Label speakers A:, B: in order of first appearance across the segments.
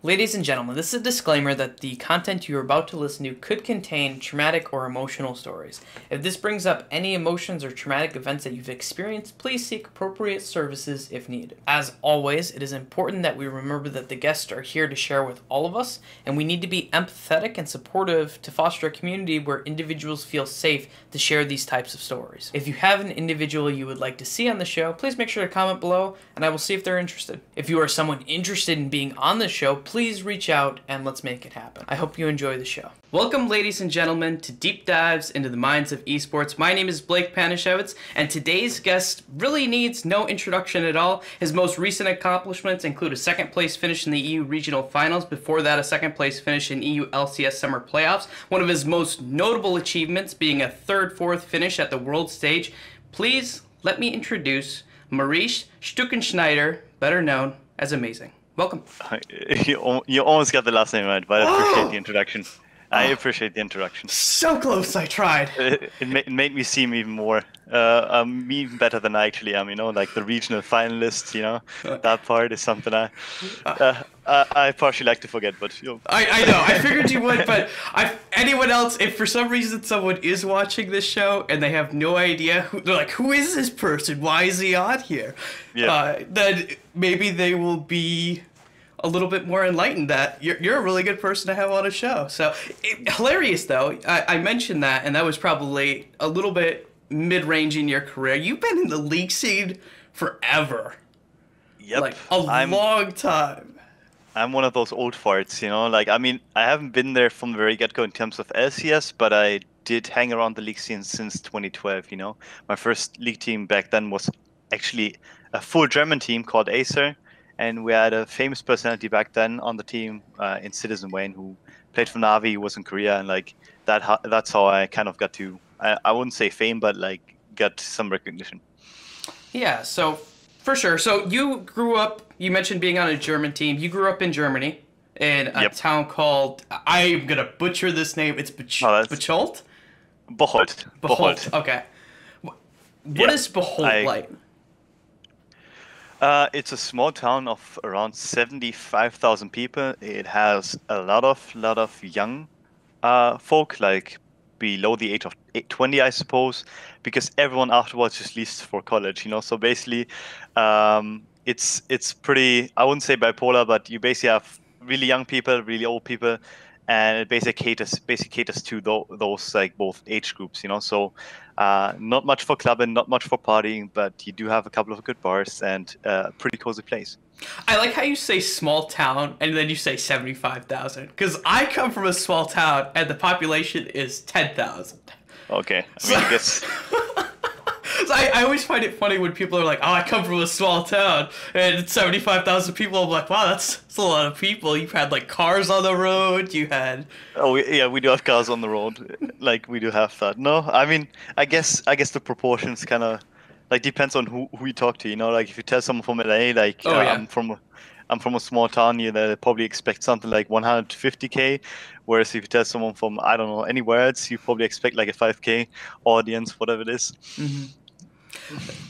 A: Ladies and gentlemen, this is a disclaimer that the content you are about to listen to could contain traumatic or emotional stories. If this brings up any emotions or traumatic events that you've experienced, please seek appropriate services if needed. As always, it is important that we remember that the guests are here to share with all of us, and we need to be empathetic and supportive to foster a community where individuals feel safe to share these types of stories. If you have an individual you would like to see on the show, please make sure to comment below, and I will see if they're interested. If you are someone interested in being on the show, please reach out and let's make it happen. I hope you enjoy the show. Welcome, ladies and gentlemen, to Deep Dives into the Minds of Esports. My name is Blake Panashevitz, and today's guest really needs no introduction at all. His most recent accomplishments include a second-place finish in the EU Regional Finals, before that a second-place finish in EU LCS Summer Playoffs, one of his most notable achievements being a third-fourth finish at the world stage. Please let me introduce Maurice Stückenschneider, better known as Amazing. Welcome.
B: You almost got the last name right, but I appreciate the introduction. I appreciate the introduction.
A: So close, I tried.
B: It made me seem even more, even better than I actually am, like the regional finalists, that part is something I partially like to forget, but
A: I know, I figured you would, but anyone else, if for some reason someone is watching this show and they have no idea, they're like, who is this person? Why is he on here?
B: Yeah.
A: Then maybe they will be a little bit more enlightened that you're a really good person to have on a show. So, hilarious though, I mentioned that, and that was probably a little bit mid-range in your career. You've been in the league scene forever.
B: Yep.
A: Like, long time.
B: I'm one of those old farts, I haven't been there from the very get-go in terms of LCS, but I did hang around the league scene since 2012, My first league team back then was actually a full German team called Acer, and we had a famous personality back then on the team in Citizen Wayne who played for Navi, he was in Korea, and that's how I kind of got to, I wouldn't say fame, but got some recognition.
A: Yeah, so for sure. So you grew up, you mentioned being on a German team. You grew up in Germany in a town called, I'm going to butcher this name, it's Bocholt?
B: Bocholt.
A: Bocholt, okay. What is Bocholt like?
B: It's a small town of around 75,000 people. It has a lot of young folk, like below the age of 20, I suppose, because everyone afterwards just leaves for college, So basically, it's pretty, I wouldn't say bipolar, but you basically have really young people, really old people, and it basically caters to those both age groups, So not much for clubbing, not much for partying, but you do have a couple of good bars and a pretty cozy place.
A: I like how you say small town and then you say 75,000, because I come from a small town and the population is 10,000.
B: Okay, I guess.
A: So I always find it funny when people are like, oh, I come from a small town and it's 75,000 people. I'm like, wow, that's a lot of people. You've had cars on the road. You had.
B: Oh yeah, we do have cars on the road. We do have that. No, I guess the proportions kind of depends on who you talk to. If you tell someone from LA, I'm from a small town, they probably expect something like 150K. Whereas if you tell someone from, I don't know, anywhere else, you probably expect a 5K audience, whatever it is.
A: Mm-hmm.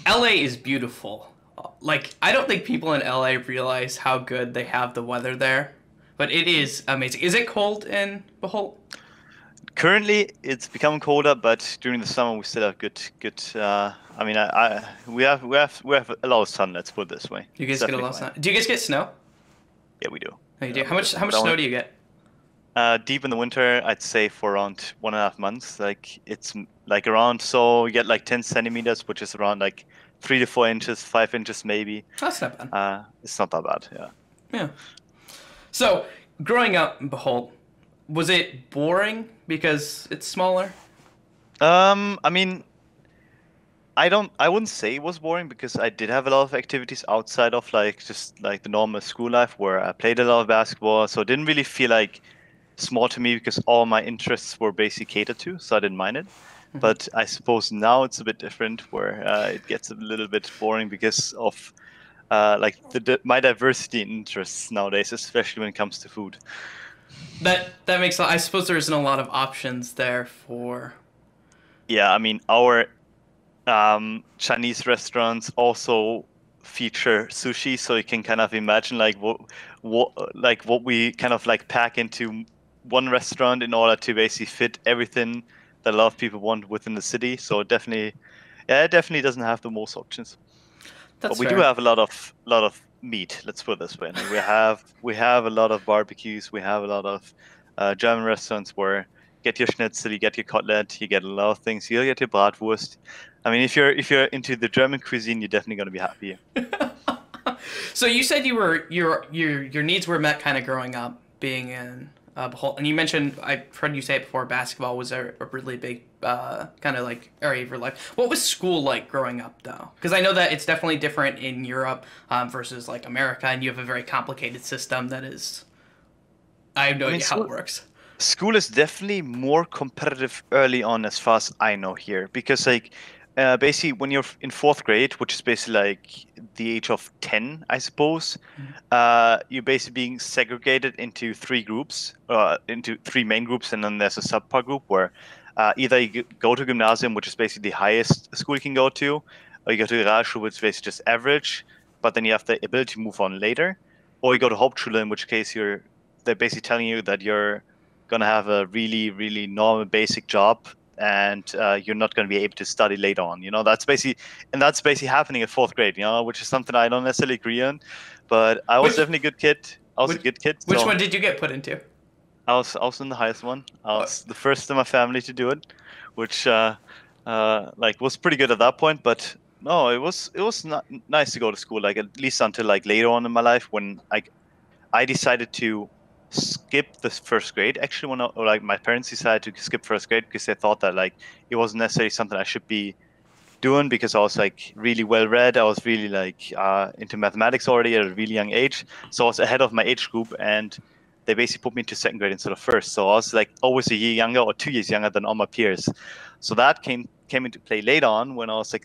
A: LA is beautiful. I don't think people in LA realize how good they have the weather there, but it is amazing. Is it cold in Bocholt?
B: Currently, it's becoming colder, but during the summer we still have good. We have a lot of sun. Let's put it this way.
A: You guys get a lot of sun. Do you guys get snow?
B: Yeah, we do.
A: Oh, you do. How much snow do you get?
B: Deep in the winter, I'd say for around 1.5 months. It's around, so you get 10 centimeters, which is around 3 to 4 inches, 5 inches maybe.
A: That's not bad.
B: It's not that bad, yeah.
A: Yeah. So growing up in Bocholt, was it boring because it's smaller?
B: I wouldn't say it was boring because I did have a lot of activities outside of just the normal school life where I played a lot of basketball, so it didn't really feel small to me because all my interests were basically catered to, so I didn't mind it. Mm-hmm. But I suppose now it's a bit different where it gets a little bit boring because of my diversity in interests nowadays, especially when it comes to food.
A: That makes I suppose there isn't a lot of options there for.
B: Yeah, our Chinese restaurants also feature sushi, so you can kind of imagine like what we kind of like pack into one restaurant in order to basically fit everything that a lot of people want within the city. So definitely, yeah, it definitely doesn't have the most options.
A: That's
B: But we do
A: fair.
B: have a lot of meat. Let's put it this way. And we have a lot of barbecues. We have a lot of German restaurants where you get your schnitzel, you get your cutlet, you get a lot of things. You get your bratwurst. I mean, if you're into the German cuisine, you're definitely going to be happy.
A: So you said you were your needs were met kind of growing up, being in and you mentioned I've heard you say it before. Basketball was a really big kind of like area of your life. What was school like growing up though? Because I know that it's definitely different in Europe versus like America, and you have a very complicated system that is. I have no
B: I mean,
A: idea how it works.
B: school is definitely more competitive early on, as far as I know here, because like basically when you're in fourth grade, which is basically like the age of 10, I suppose, you're basically being segregated into three groups, into three main groups, and then there's a subpart group where either you go to gymnasium, which is basically the highest school you can go to, or you go to Realschule, which is basically just average, but then you have the ability to move on later, or you go to Hauptschule, in which case they're basically telling you that you're gonna have a really, really normal basic job, and you're not gonna be able to study later on. That's basically happening at fourth grade. Which is something I don't necessarily agree on, but I was
A: Which
B: definitely a good kid. I was a
A: which
B: good kid,
A: which
B: so
A: one did you get put into?
B: I was in the highest one. I
A: Uh,
B: was the first in my family to do it, which like was pretty good at that point. But no, it was not nice to go to school. Like at least until like later on in my life when I decided to skip the first grade. Actually, or like my parents decided to skip first grade because they thought that like it wasn't necessarily something I should be doing because I was like really well read. I was really like into mathematics already at a really young age, so I was ahead of my age group, and they basically put me into second grade instead of first. So I was like always a year younger or 2 years younger than all my peers. So that came into play later on when I was like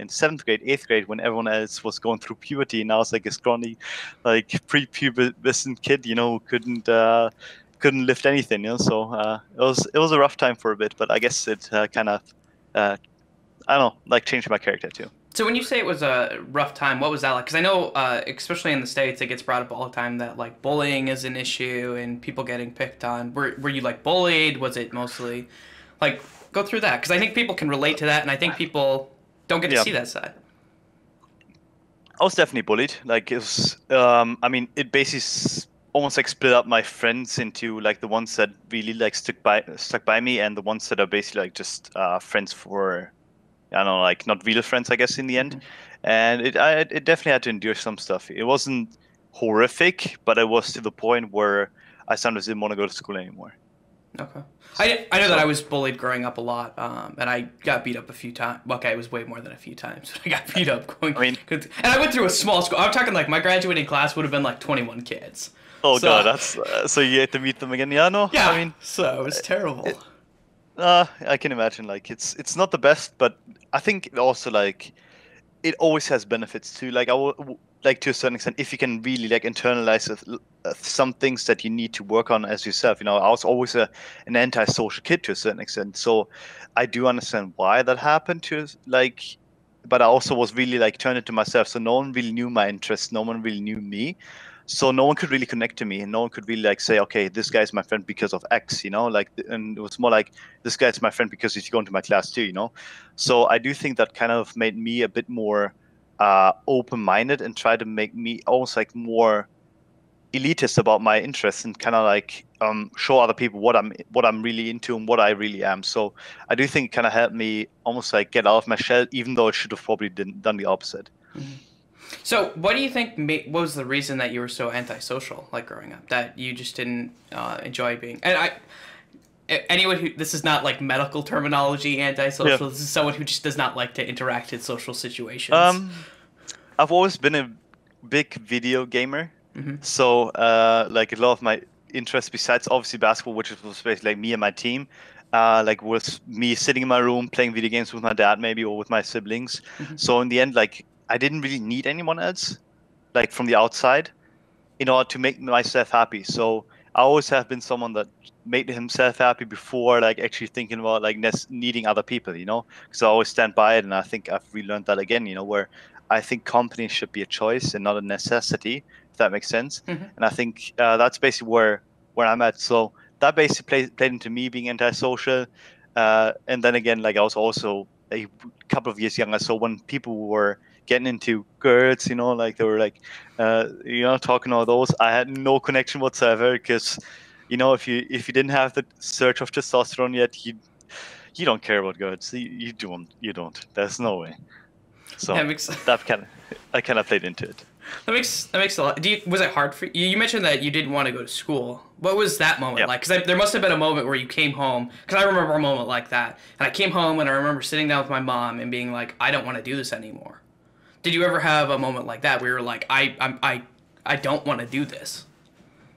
B: in seventh grade, eighth grade, when everyone else was going through puberty, and I was like a scrawny, like pre-pubescent kid, who couldn't lift anything. So it was a rough time for a bit, but I guess it kind of uh, I don't know, like changed my character too.
A: So when you say it was a rough time, what was that like? Because I know, especially in the States, it gets brought up all the time that like bullying is an issue and people getting picked on. Were you like bullied? Was it mostly like go through that? Because I think people can relate to that, and I think people don't get to
B: Yeah,
A: see that side.
B: I was definitely bullied. Like it was, I mean, it basically almost like split up my friends into like the ones that really like stuck by me, and the ones that are basically like just friends for, I don't know, like not real friends, I guess, in the end.
A: Hmm.
B: And it definitely had to endure some stuff. It wasn't horrific, but it was to the point where I sometimes didn't want to go to school anymore.
A: Okay. I know that I
B: So
A: was bullied growing up a lot, and I got beat up a few times. Okay, it was way more than a few times. But I got beat up going,
B: I mean,
A: and I went through a small school. I'm talking like my graduating class would have been like 21 kids.
B: oh god,
A: So
B: that's so you had to meet them again. Yeah, no, I
A: yeah,
B: mean,
A: so it was terrible.
B: it, I can imagine. Like it's not the best, but I think it also like it always has benefits too. Like like to a certain extent, if you can really like internalize some things that you need to work on as yourself. I was always an antisocial kid to a certain extent, so I do understand why that happened to like. But I also was really like turned into myself, so no one really knew my interests, no one really knew me, so no one could really connect to me, and no one could really like say, okay, this guy's my friend because of X, like, and it was more like this guy's my friend because he's going to my class too. So I do think that kind of made me a bit more open-minded and try to make me almost like more elitist about my interests and kind of like show other people what I'm really into and what I really am. So I do think it kind of helped me almost like get out of my shell, even though I should have probably done the opposite.
A: Mhm. So, what do you think? What was the reason that you were so antisocial, like growing up, that you just didn't enjoy being? And anyone who this is not like medical terminology,
B: Yeah.
A: antisocial. This is someone who just does not like to interact in social situations.
B: Um, I've always been a big video gamer,
A: Hmm.
B: so like a lot of my interests besides obviously basketball, which was basically like me and my team, like was me sitting in my room playing video games with my dad maybe or with my siblings.
A: Hmm.
B: So in the end, like I didn't really need anyone else, like from the outside, in order to make myself happy. So I always have been someone that made himself happy before like actually thinking about like needing other people. Because I always stand by it, and I think I've relearned that again. Where I think companies should be a choice and not a necessity, if that makes sense.
A: Mm-hmm.
B: And I think that's basically where I'm at. So that basically played into me being antisocial. And then again, like I was also a couple of years younger. So when people were getting into girls, you know, like they were like, talking all those, I had no connection whatsoever because, you know, if you didn't have the surge of testosterone yet, you don't care about girls. You don't. There's no way. So
A: That makes
B: I kind of played into it.
A: that makes a lot. Was it hard for you? You mentioned that you didn't want to go to school. What was that moment like? Because there must have been a moment where you came home. Because I remember a moment like that, and I came home and I remember sitting down with my mom and being like, I don't want to do this anymore. Did you ever have a moment like that where you were like, I don't want to do this?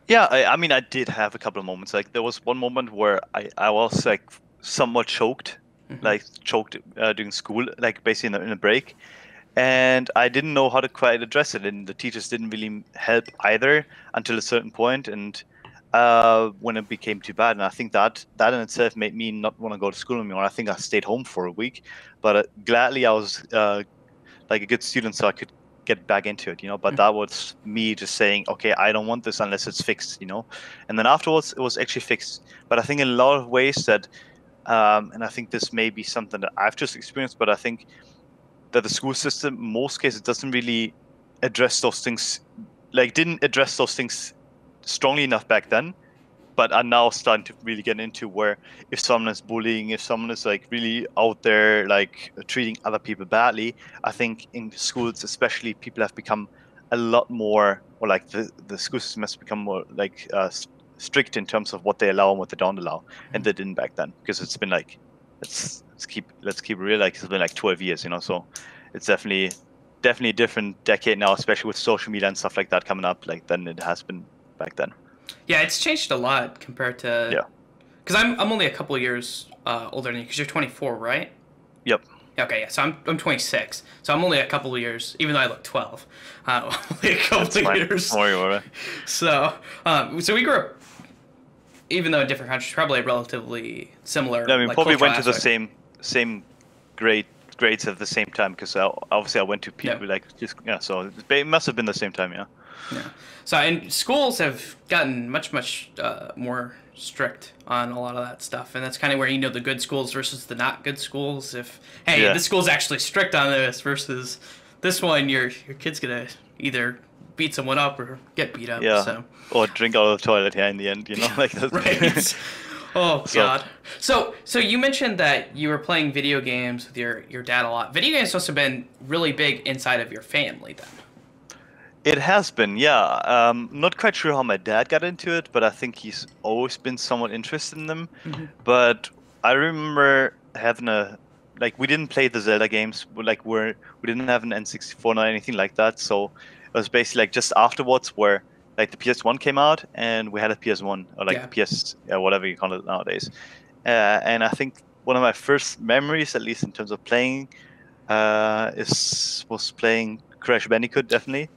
B: Yeah, I mean, I did have a couple of moments. Like there was one moment where I was like somewhat choked, during school, like basically in a break, and I didn't know how to quite address it, and the teachers didn't really help either until a certain point, and when it became too bad, and I think that in itself made me not want to go to school anymore. I think I stayed home for a week, but gladly I was like a good student, so I could get back into it, you know. But that was me just saying, okay, I don't want this unless it's fixed, you know. And then afterwards, it was actually fixed. But I think in a lot of ways that, and I think this may be something that I've just experienced, but I think that the school system, in most cases, doesn't really address those things, like didn't address those things strongly enough back then, but are now starting to really get into where if someone is bullying, if someone is like really out there like treating other people badly, I think in schools especially people have become a lot more, or like the school system has become more like strict in terms of what they allow and what they don't allow, and they didn't back then, because it's been like let's keep it real, like it's been like 12 years, you know. So it's definitely a different decade now, especially with social media and stuff like that coming up, like than it has been back then.
A: Yeah, it's changed a lot compared to.
B: Yeah.
A: Because I'm only a couple of years older than you. Because you're 24, right?
B: Yep.
A: Okay, yeah. So I'm 26. So I'm only a couple of years, even though I look 12. Only a couple of years.
B: Don't worry about it.
A: So we grew up, even though in different countries, probably relatively similar.
B: Yeah, I mean,
A: like,
B: probably went to
A: aspect.
B: the same grades at the same time, because obviously I went to people so it must have been the same time, yeah.
A: Yeah. So, and schools have gotten much more strict on a lot of that stuff, and that's kind of where you know the good schools versus the not good schools. If this school's actually strict on this versus this one, your kid's gonna either beat someone up or get beat up.
B: Yeah.
A: So.
B: Or drink out of the toilet here in the end, you know, like that.
A: Right. Oh God. So you mentioned that you were playing video games with your dad a lot. Video games must have been really big inside of your family then.
B: It has been, yeah. Not quite sure how my dad got into it, but I think he's always been somewhat interested in them.
A: Mm-hmm.
B: But I remember having we didn't play the Zelda games, like we didn't have an N64 or anything like that. So it was basically like just afterwards where like the PS1 came out and we had a PS1, or like the PS, whatever you call it nowadays. And I think one of my first memories, at least in terms of playing, was playing Crash Bandicoot, definitely.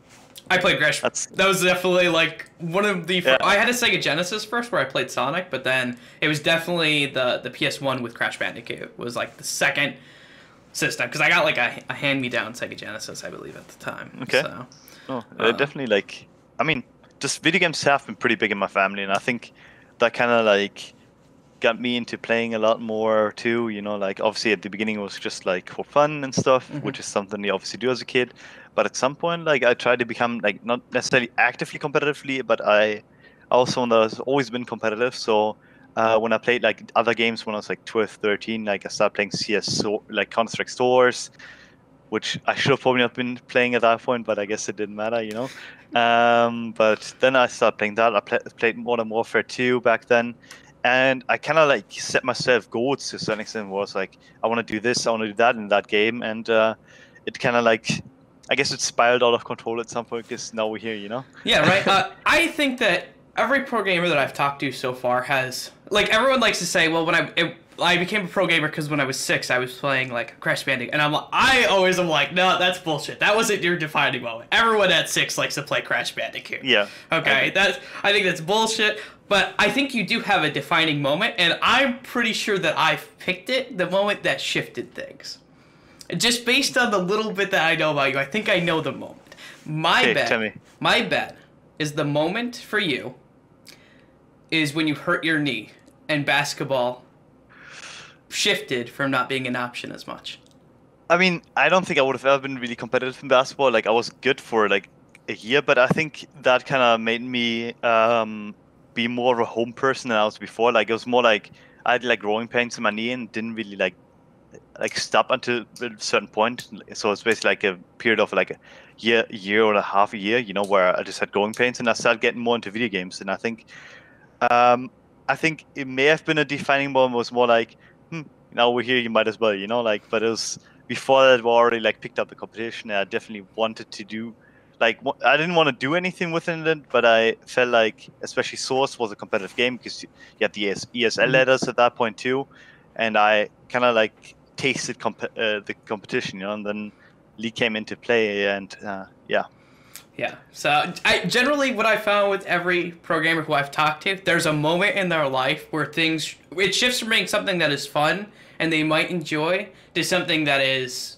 A: I played Crash. That was definitely like one of the. I had a Sega Genesis first, where I played Sonic, but then it was definitely the PS1 with Crash Bandicoot was like the second system, because I got like a hand-me-down Sega Genesis, I believe, at the time.
B: Okay.
A: So,
B: definitely like, I mean, just video games have been pretty big in my family, and I think that kind of like got me into playing a lot more too. You know, like obviously at the beginning it was just like for fun and stuff, which is something you obviously do as a kid. But at some point, like I tried to become like not necessarily actively competitively, but I also has always been competitive. So when I played like other games when I was like 12, 13, like I started playing CS, so, like Counter-Strike Source, which I should have probably not been playing at that point, but I guess it didn't matter, you know. But then I started playing that. I played Modern Warfare 2 back then. And I kind of like set myself goals to a certain extent. Was like, I want to do this, I want to do that in that game. And it kind of like, I guess it spiraled out of control at some point, because now we're here, you know?
A: Yeah, right. I think that every pro gamer that I've talked to so far has, like, everyone likes to say, well, when I became a pro gamer because when I was 6, I was playing like Crash Bandicoot, and I always am like, no, that's bullshit. That wasn't your defining moment. Everyone at 6 likes to play Crash Bandicoot.
B: Yeah.
A: Okay, I think that's bullshit. But I think you do have a defining moment, and I'm pretty sure that I've picked it, the moment that shifted things. Just based on the little bit that I know about you, I think I know the moment.
B: Okay, tell me.
A: My bet is the moment for you is when you hurt your knee and basketball shifted from not being an option as much.
B: I mean, I don't think I would have ever been really competitive in basketball. Like, I was good for like a year, but I think that kind of made me be more of a home person than I was before. Like, it was more like I had like growing pains in my knee and didn't really like stop until a certain point. So it's basically like a period of like a year or a half a year, you know, where I just had growing pains, and I started getting more into video games. And um, I think it may have been a defining moment. Was more like, now we're here, you might as well, you know, like. But it was before that we already like picked up the competition, and I definitely wanted to do. Like, I didn't want to do anything within it, but I felt like, especially Source was a competitive game because you had the ESL letters at that point too, and I kind of like tasted the competition, you know, and then League came into play, and yeah.
A: Yeah. So I generally what I found with every programmer who I've talked to, there's a moment in their life where it shifts from being something that is fun and they might enjoy to something that is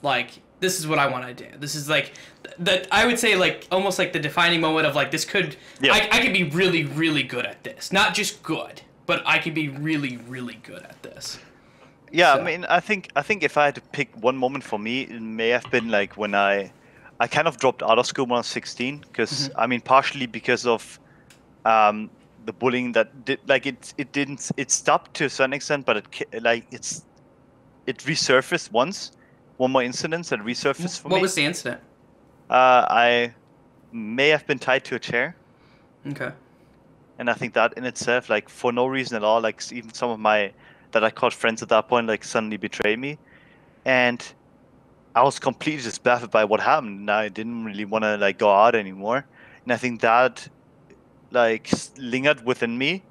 A: like, this is what I want to do. This is like that I would say like almost like the defining moment of like this could I could be really, really good at this. Not just good, but I could be really, really good at this.
B: Yeah, so. I mean, I think if I had to pick one moment for me, it may have been like when I kind of dropped out of school when I was 16, because I mean, partially because of the bullying that did, like it stopped to a certain extent, but it resurfaced one more incident that resurfaced for me.
A: What was the incident?
B: I may have been tied to a chair.
A: Okay.
B: And I think that in itself, like for no reason at all, like even some of my that I called friends at that point, like suddenly betrayed me, and I was completely just baffled by what happened, and I didn't really want to like go out anymore. And I think that like lingered within me.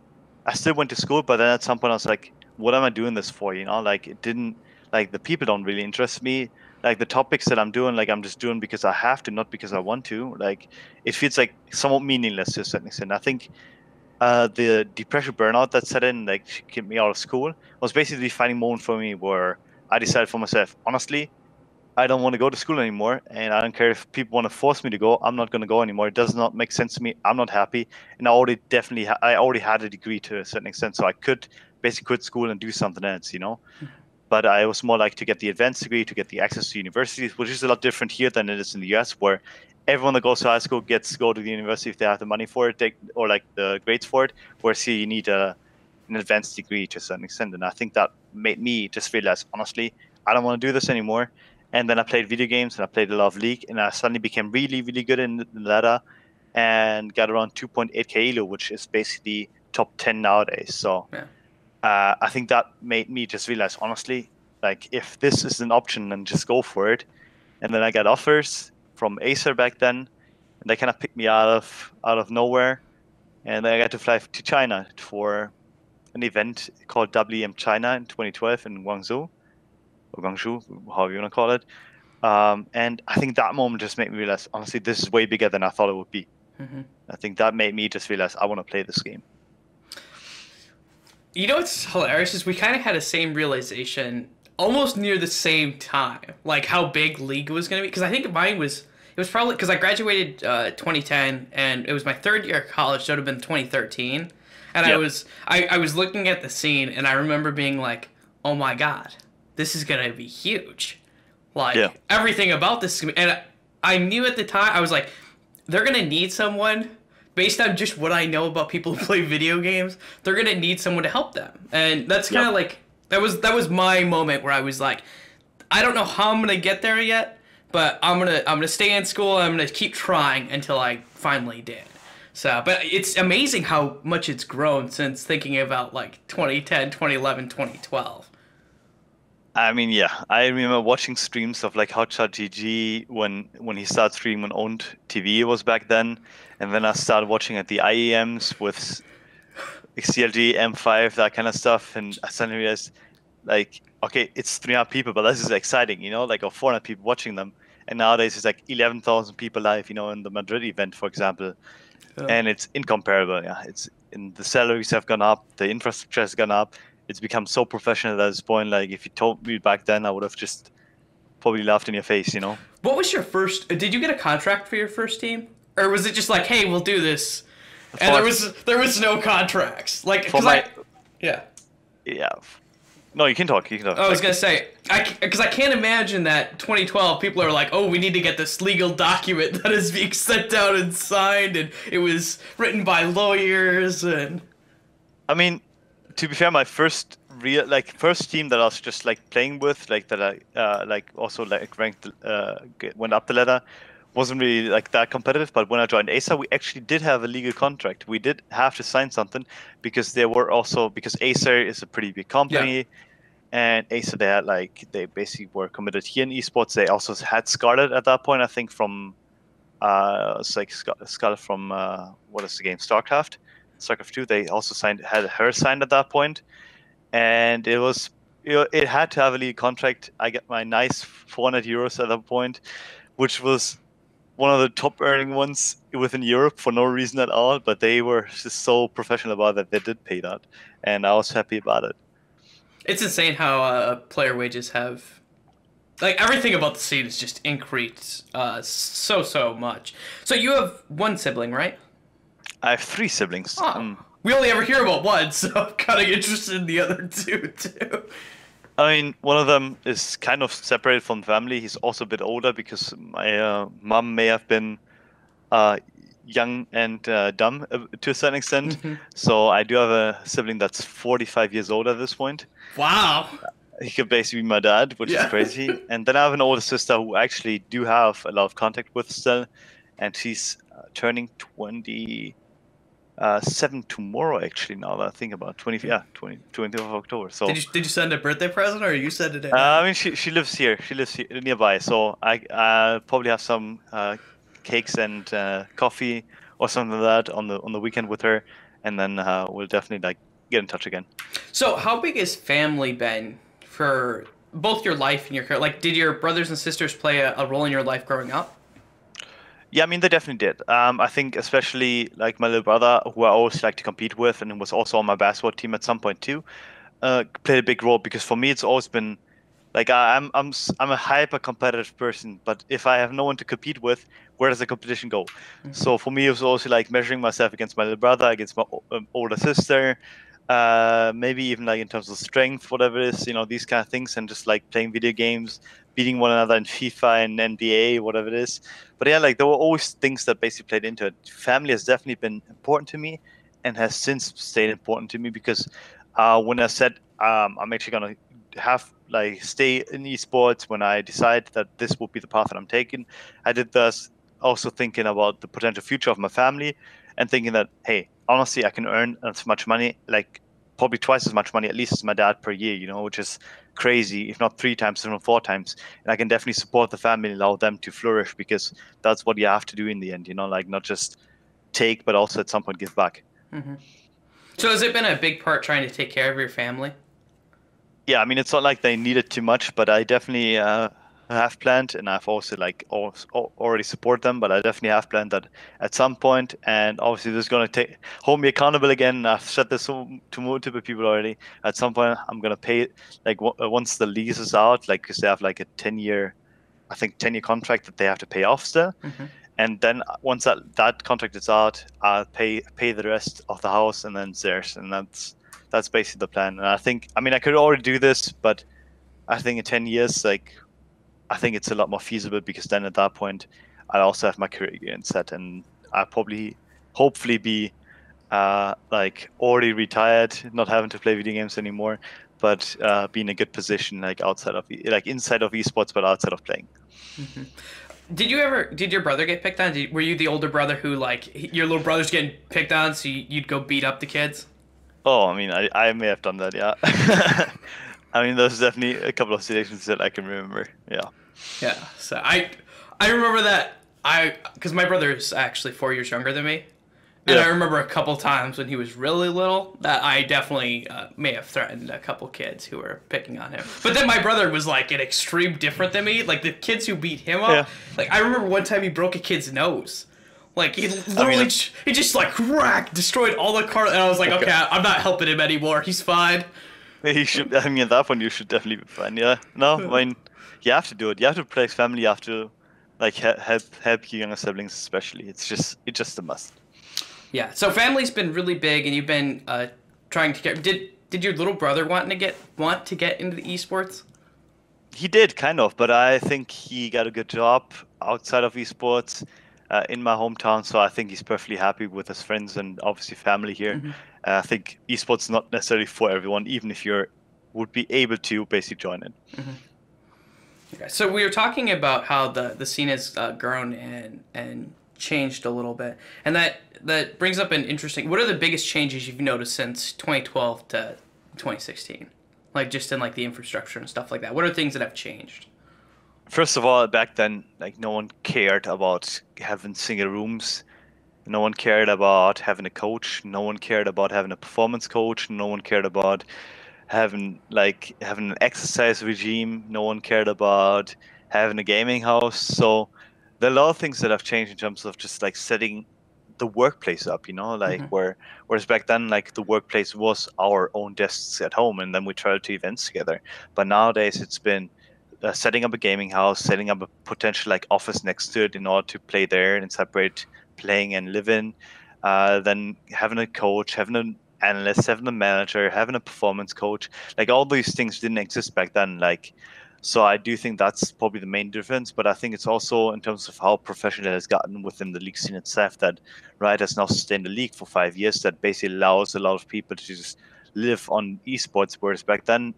B: I still went to school, but then at some point I was like, what am I doing this for? You know, like it didn't, like the people don't really interest me. Like the topics that I'm doing, like I'm just doing because I have to, not because I want to. Like it feels like somewhat meaningless to a certain extent. I think the depression burnout that set in, like kept me out of school, was basically the defining moment for me where I decided for myself, honestly, I don't want to go to school anymore, and I don't care if people want to force me to go. I'm not going to go anymore. It does not make sense to me. I'm not happy, and I already had a degree to a certain extent, so I could basically quit school and do something else, you know. But I was more like to get the advanced degree, to get the access to universities, which is a lot different here than it is in the US, where everyone that goes to high school gets to go to the university if they have the money for it, or like the grades for it. Whereas here you need an advanced degree to a certain extent, and I think that made me just realize, honestly, I don't want to do this anymore. And then I played video games, and I played a lot of League, and I suddenly became really, really good in the ladder, and got around 2.8k elo, which is basically top 10 nowadays. So I think that made me just realize, honestly, like if this is an option, then just go for it. And then I got offers from Acer back then, and they kind of picked me out of nowhere, and then I got to fly to China for an event called WM China in 2012 in Guangzhou, or Guangzhou, however you want to call it. And I think that moment just made me realize, honestly, this is way bigger than I thought it would be. I think that made me just realize I want to play this game.
A: You know what's hilarious is we kind of had the same realization almost near the same time, like how big League was going to be. Because I think mine was, it was probably, because I graduated 2010, and it was my third year of college, so it would have been 2013. And I was looking at the scene, and I remember being like, oh my God, this is going to be huge. Like, everything about this. And I knew at the time, I was like, they're going to need someone, based on just what I know about people who play video games, they're going to need someone to help them. And that's kind of like, that was my moment where I was like, I don't know how I'm going to get there yet, but I'm going to stay in school, and I'm going to keep trying until I finally did. So, but it's amazing how much it's grown since thinking about like 2010, 2011, 2012.
B: I mean, yeah, I remember watching streams of like Hotshot GG when he started streaming on owned TV, it was back then, and then I started watching at the IEMs with CLG, M5, that kind of stuff, and I suddenly realized, like, okay, it's 300 people, but this is exciting, you know, like, or 400 people watching them, and nowadays it's like 11,000 people live, you know, in the Madrid event, for example, and it's incomparable. Yeah, it's in the salaries have gone up, the infrastructure has gone up. It's become so professional at this point. Like if you told me back then, I would have just probably laughed in your face, you know.
A: What was your first? Did you get a contract for your first team, or was it just like, hey, we'll do this, and there was no contracts? Like,
B: For my,
A: yeah.
B: yeah. No, you can talk. You can talk.
A: I was gonna say, because I can't imagine that 2012 people are like, oh, we need to get this legal document that is being sent out and signed, and it was written by lawyers and.
B: I mean, to be fair, my first first team that I was just like playing with, like that I like also like ranked went up the ladder, wasn't really like that competitive. But when I joined Acer, we actually did have a legal contract. We did have to sign something because because Acer is a pretty big company.
A: Yeah.
B: And Acer, they basically were committed here in esports. They also had Scarlet at that point, I think, from it's like Scarlet from what is the game, StarCraft 2. They also had her signed at that point, and it was, it had to have a league contract. I got my nice 400 euros at that point, which was one of the top earning ones within Europe for no reason at all. But they were just so professional about that they did pay that, and I was happy about it.
A: It's insane how player wages have, like, everything about the scene has just increased so much. So you have one sibling, right?
B: I have 3 siblings.
A: Oh. We only ever hear about one, so I'm kind of interested in the other 2 too.
B: I mean, one of them is kind of separated from family. He's also a bit older because my mom may have been young and dumb to a certain extent.
A: Mm-hmm.
B: So I do have a sibling that's 45 years old at this point.
A: Wow.
B: He could basically be my dad, which is crazy. And then I have an older sister who I actually do have a lot of contact with still, and she's turning 27 tomorrow. Actually, now that I think about 20th of October. So
A: did you send a birthday present, or you sent it in?
B: I mean, she lives here. She lives here nearby, so I probably have some cakes and coffee or something like that on the weekend with her, and then we'll definitely like get in touch again.
A: So how big has family been for both your life and your career? Like, did your brothers and sisters play a role in your life growing up?
B: Yeah, I mean, they definitely did. I think especially like my little brother, who I always like to compete with, and who was also on my basketball team at some point too, played a big role, because for me it's always been like I'm a hyper competitive person, but if I have no one to compete with, where does the competition go? Mm-hmm. So for me, it was also like measuring myself against my little brother, against my older sister, maybe even like in terms of strength, whatever it is, you know, these kind of things, and just like playing video games, beating one another in FIFA and NBA, whatever it is. But yeah, like there were always things that basically played into it. Family has definitely been important to me, and has since stayed important to me, because when I said I'm actually gonna have like stay in esports, when I decide that this will be the path that I'm taking, I did this also thinking about the potential future of my family, and thinking that, hey, honestly, I can earn as much money, like probably twice as much money at least as my dad per year, you know, which is crazy, if not 3 times, if not 4 times. And I can definitely support the family and allow them to flourish, because that's what you have to do in the end, you know, like not just take, but also at some point give back.
A: Mm-hmm. So has it been a big part trying to take care of your family?
B: Yeah, I mean, it's not like they needed too much, but I definitely have planned, and I've also like already support them, but I definitely have planned that at some point, and obviously this is going to hold me accountable again. I've said this to multiple people already. At some point, I'm going to pay, like once the lease is out, like, because they have like a 10-year contract that they have to pay off still. Mm-hmm. And then once that contract is out, I'll pay the rest of the house, and then it's theirs, and that's basically the plan. And I think, I mean, I could already do this, but I think in 10 years, like, I think it's a lot more feasible, because then at that point, I'll also have my career again set, and I'll hopefully be like already retired, not having to play video games anymore, but be in a good position, like inside of esports, but outside of playing.
A: Mm-hmm. Did your brother get picked on? Were you the older brother who, like, your little brother's getting picked on, so you'd go beat up the kids?
B: Oh, I mean, I may have done that, yeah. I mean, there's definitely a couple of situations that I can remember, yeah.
A: Yeah, so I remember that, because my brother is actually 4 years younger than me, and yeah. I remember a couple times when he was really little that I definitely may have threatened a couple kids who were picking on him. But then my brother was like an extreme different than me. Like the kids who beat him up, yeah. Like I remember one time he broke a kid's nose. Like he literally, he just like destroyed all the car, and I was like, okay, I'm not helping him anymore. He's fine.
B: He should. I mean, at that point, you should definitely be fine. Yeah. No, I mean, You have to do it. You have to protect family. You have to like help your younger siblings, especially. It's just a must.
A: Yeah. So family's been really big, and you've been trying to get. Did your little brother want to get into the esports?
B: He did kind of, but I think he got a good job outside of esports in my hometown. So I think he's perfectly happy with his friends and obviously family here.
A: Mm-hmm.
B: I think esports is not necessarily for everyone, even if you're would be able to basically join it.
A: Mm-hmm. Okay. So we were talking about how the scene has grown and changed a little bit, and that brings up an interesting. What are the biggest changes you've noticed since 2012 to 2016? Like just in like the infrastructure and stuff like that. What are things that have changed?
B: First of all, back then, like no one cared about having single rooms. No one cared about having a coach. No one cared about having a performance coach. No one cared about having an exercise regime. No one cared about having a gaming house. So there are a lot of things that have changed in terms of just like setting the workplace up, like
A: Mm-hmm.
B: whereas back then like the workplace was our own desks at home and then we traveled to events together. But nowadays it's been setting up a gaming house, setting up a potential like office next to it in order to play there and separate playing and living. Then having a coach, having an analyst, having a manager, having a performance coach, like all these things didn't exist back then. Like, so I do think that's probably the main difference. But I think it's also in terms of how professional it has gotten within the league scene itself that Riot has now sustained the league for 5 years. That basically allows a lot of people to just live on esports, whereas back then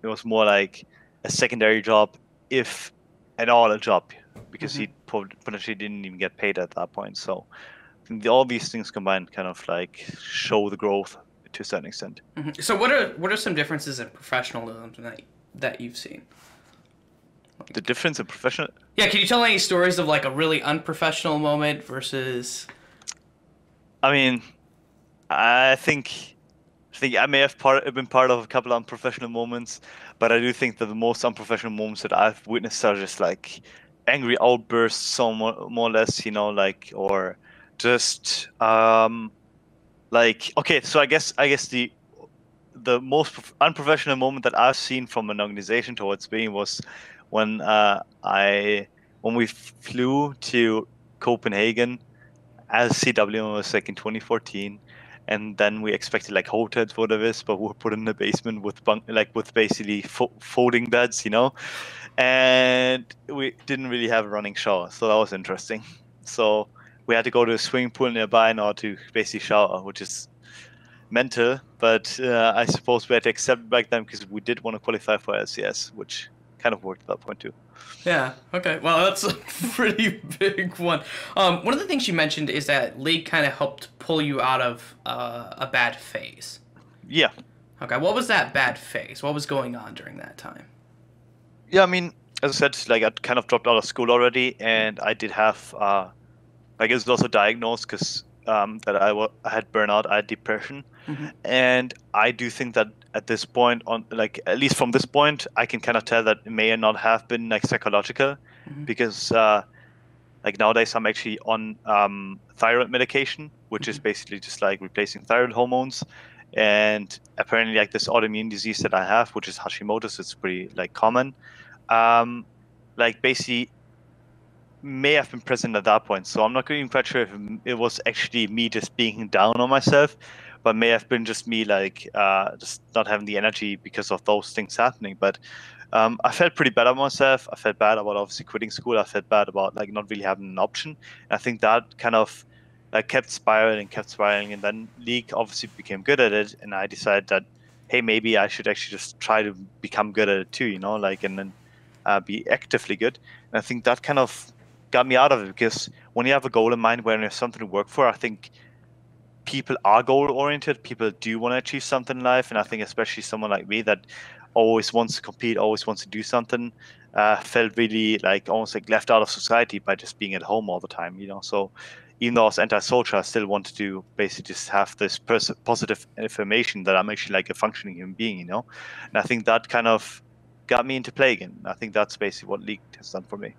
B: it was more like a secondary job, if at all a job, because
A: Mm-hmm.
B: he potentially didn't even get paid at that point. So I think all these things combined kind of like show the growth to a certain extent.
A: Mm-hmm. So what are some differences in professionalism that you've seen?
B: The difference in professional,
A: Yeah, can you tell any stories of like a really unprofessional moment versus?
B: I mean, I think I may have been part of a couple of unprofessional moments, but I do think that the most unprofessional moments that I've witnessed are just like angry outbursts, so more or less, like or just like okay. So I guess the most unprofessional moment that I've seen from an organization towards me was when I when we flew to Copenhagen as CW was like in 2014, and then we expected like hotels for this, but we were put in the basement with with basically folding beds, and we didn't really have a running shower, so that was interesting. So we had to go to a swimming pool nearby in order to basically shower, which is mental, but I suppose we had to accept it back then because we did want to qualify for LCS, which kind of worked at that point too.
A: Yeah. Okay. Well, that's a pretty big one. One of the things you mentioned is that League kind of helped pull you out of a bad phase.
B: Yeah.
A: Okay. What was that bad phase? What was going on during that time?
B: Yeah, I mean, as I said, like I kind of dropped out of school already, and I did have like it was also diagnosed because that I had burnout, I had depression,
A: Mm-hmm.
B: and I do think that at this point, on like at least from this point, I can kind of tell that it may not have been like psychological,
A: Mm-hmm.
B: because like nowadays I'm actually on thyroid medication, which is
A: Mm-hmm.
B: basically just like replacing thyroid hormones, and apparently like this autoimmune disease that I have, which is Hashimoto's, it's pretty like common. Um, like basically may have been present at that point. So I'm not even quite sure if it was actually me just being down on myself, but may have been just me like just not having the energy because of those things happening. But I felt pretty bad about myself. I felt bad about obviously quitting school. I felt bad about like not really having an option. And I think that kind of like kept spiraling, and then League obviously became good at it, and I decided that hey, maybe I should actually just try to become good at it too, like and then be actively good. And I think that kind of got me out of it, because when you have a goal in mind, when you have something to work for, I think people are goal oriented. People do want to achieve something in life, and I think especially someone like me that always wants to compete, always wants to do something, felt really like almost like left out of society by just being at home all the time. So even though I was anti-social, I still wanted to basically just have this positive affirmation that I'm actually like a functioning human being. And I think that kind of got me into play again. I think that's basically what League has done for me.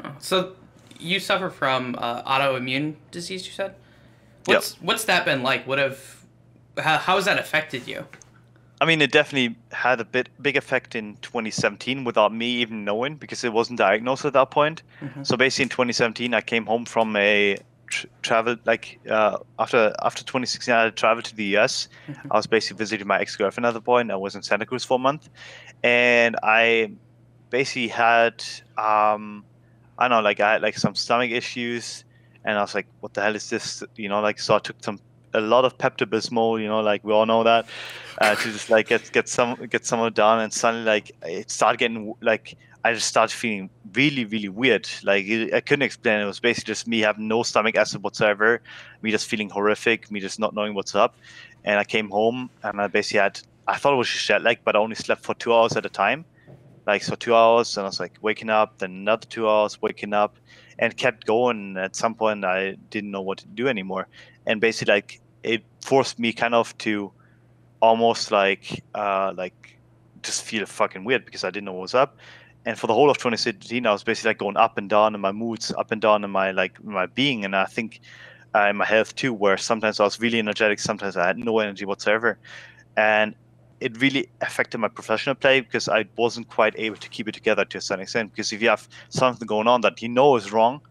A: Oh, so you suffer from autoimmune disease, you said?
B: Yep.
A: What's that been like? How has that affected you?
B: I mean, it definitely had a big effect in 2017 without me even knowing because it wasn't diagnosed at that point.
A: Hmm.
B: So basically, in 2017, I came home from a travel after 2016, I had traveled to the US.
A: Hmm.
B: I was basically visiting my ex-girlfriend at the point. I was in Santa Cruz for a month, and I basically had I don't know, like I had like some stomach issues, and I was like, what the hell is this? Like so I took a lot of Pepto-Bismol, like we all know that, to just like get some of it done, and suddenly like it started getting like I just started feeling really really weird. Like I couldn't explain it. It was basically just me having no stomach acid whatsoever, me just feeling horrific, me just not knowing what's up, and I came home and I basically I thought it was just jet lag, but I only slept for 2 hours at a time. Like so 2 hours, and I was like waking up, then another 2 hours waking up, and kept going. And at some point, I didn't know what to do anymore, and basically like it forced me kind of to almost like just feel fucking weird because I didn't know what was up. And for the whole of 2017, I was basically like going up and down in my moods, up and down in my being, and I think in my health too, where sometimes I was really energetic, sometimes I had no energy whatsoever, and it really affected my professional play because I wasn't quite able to keep it together to a certain extent. Because if you have something going on that you know is wrong,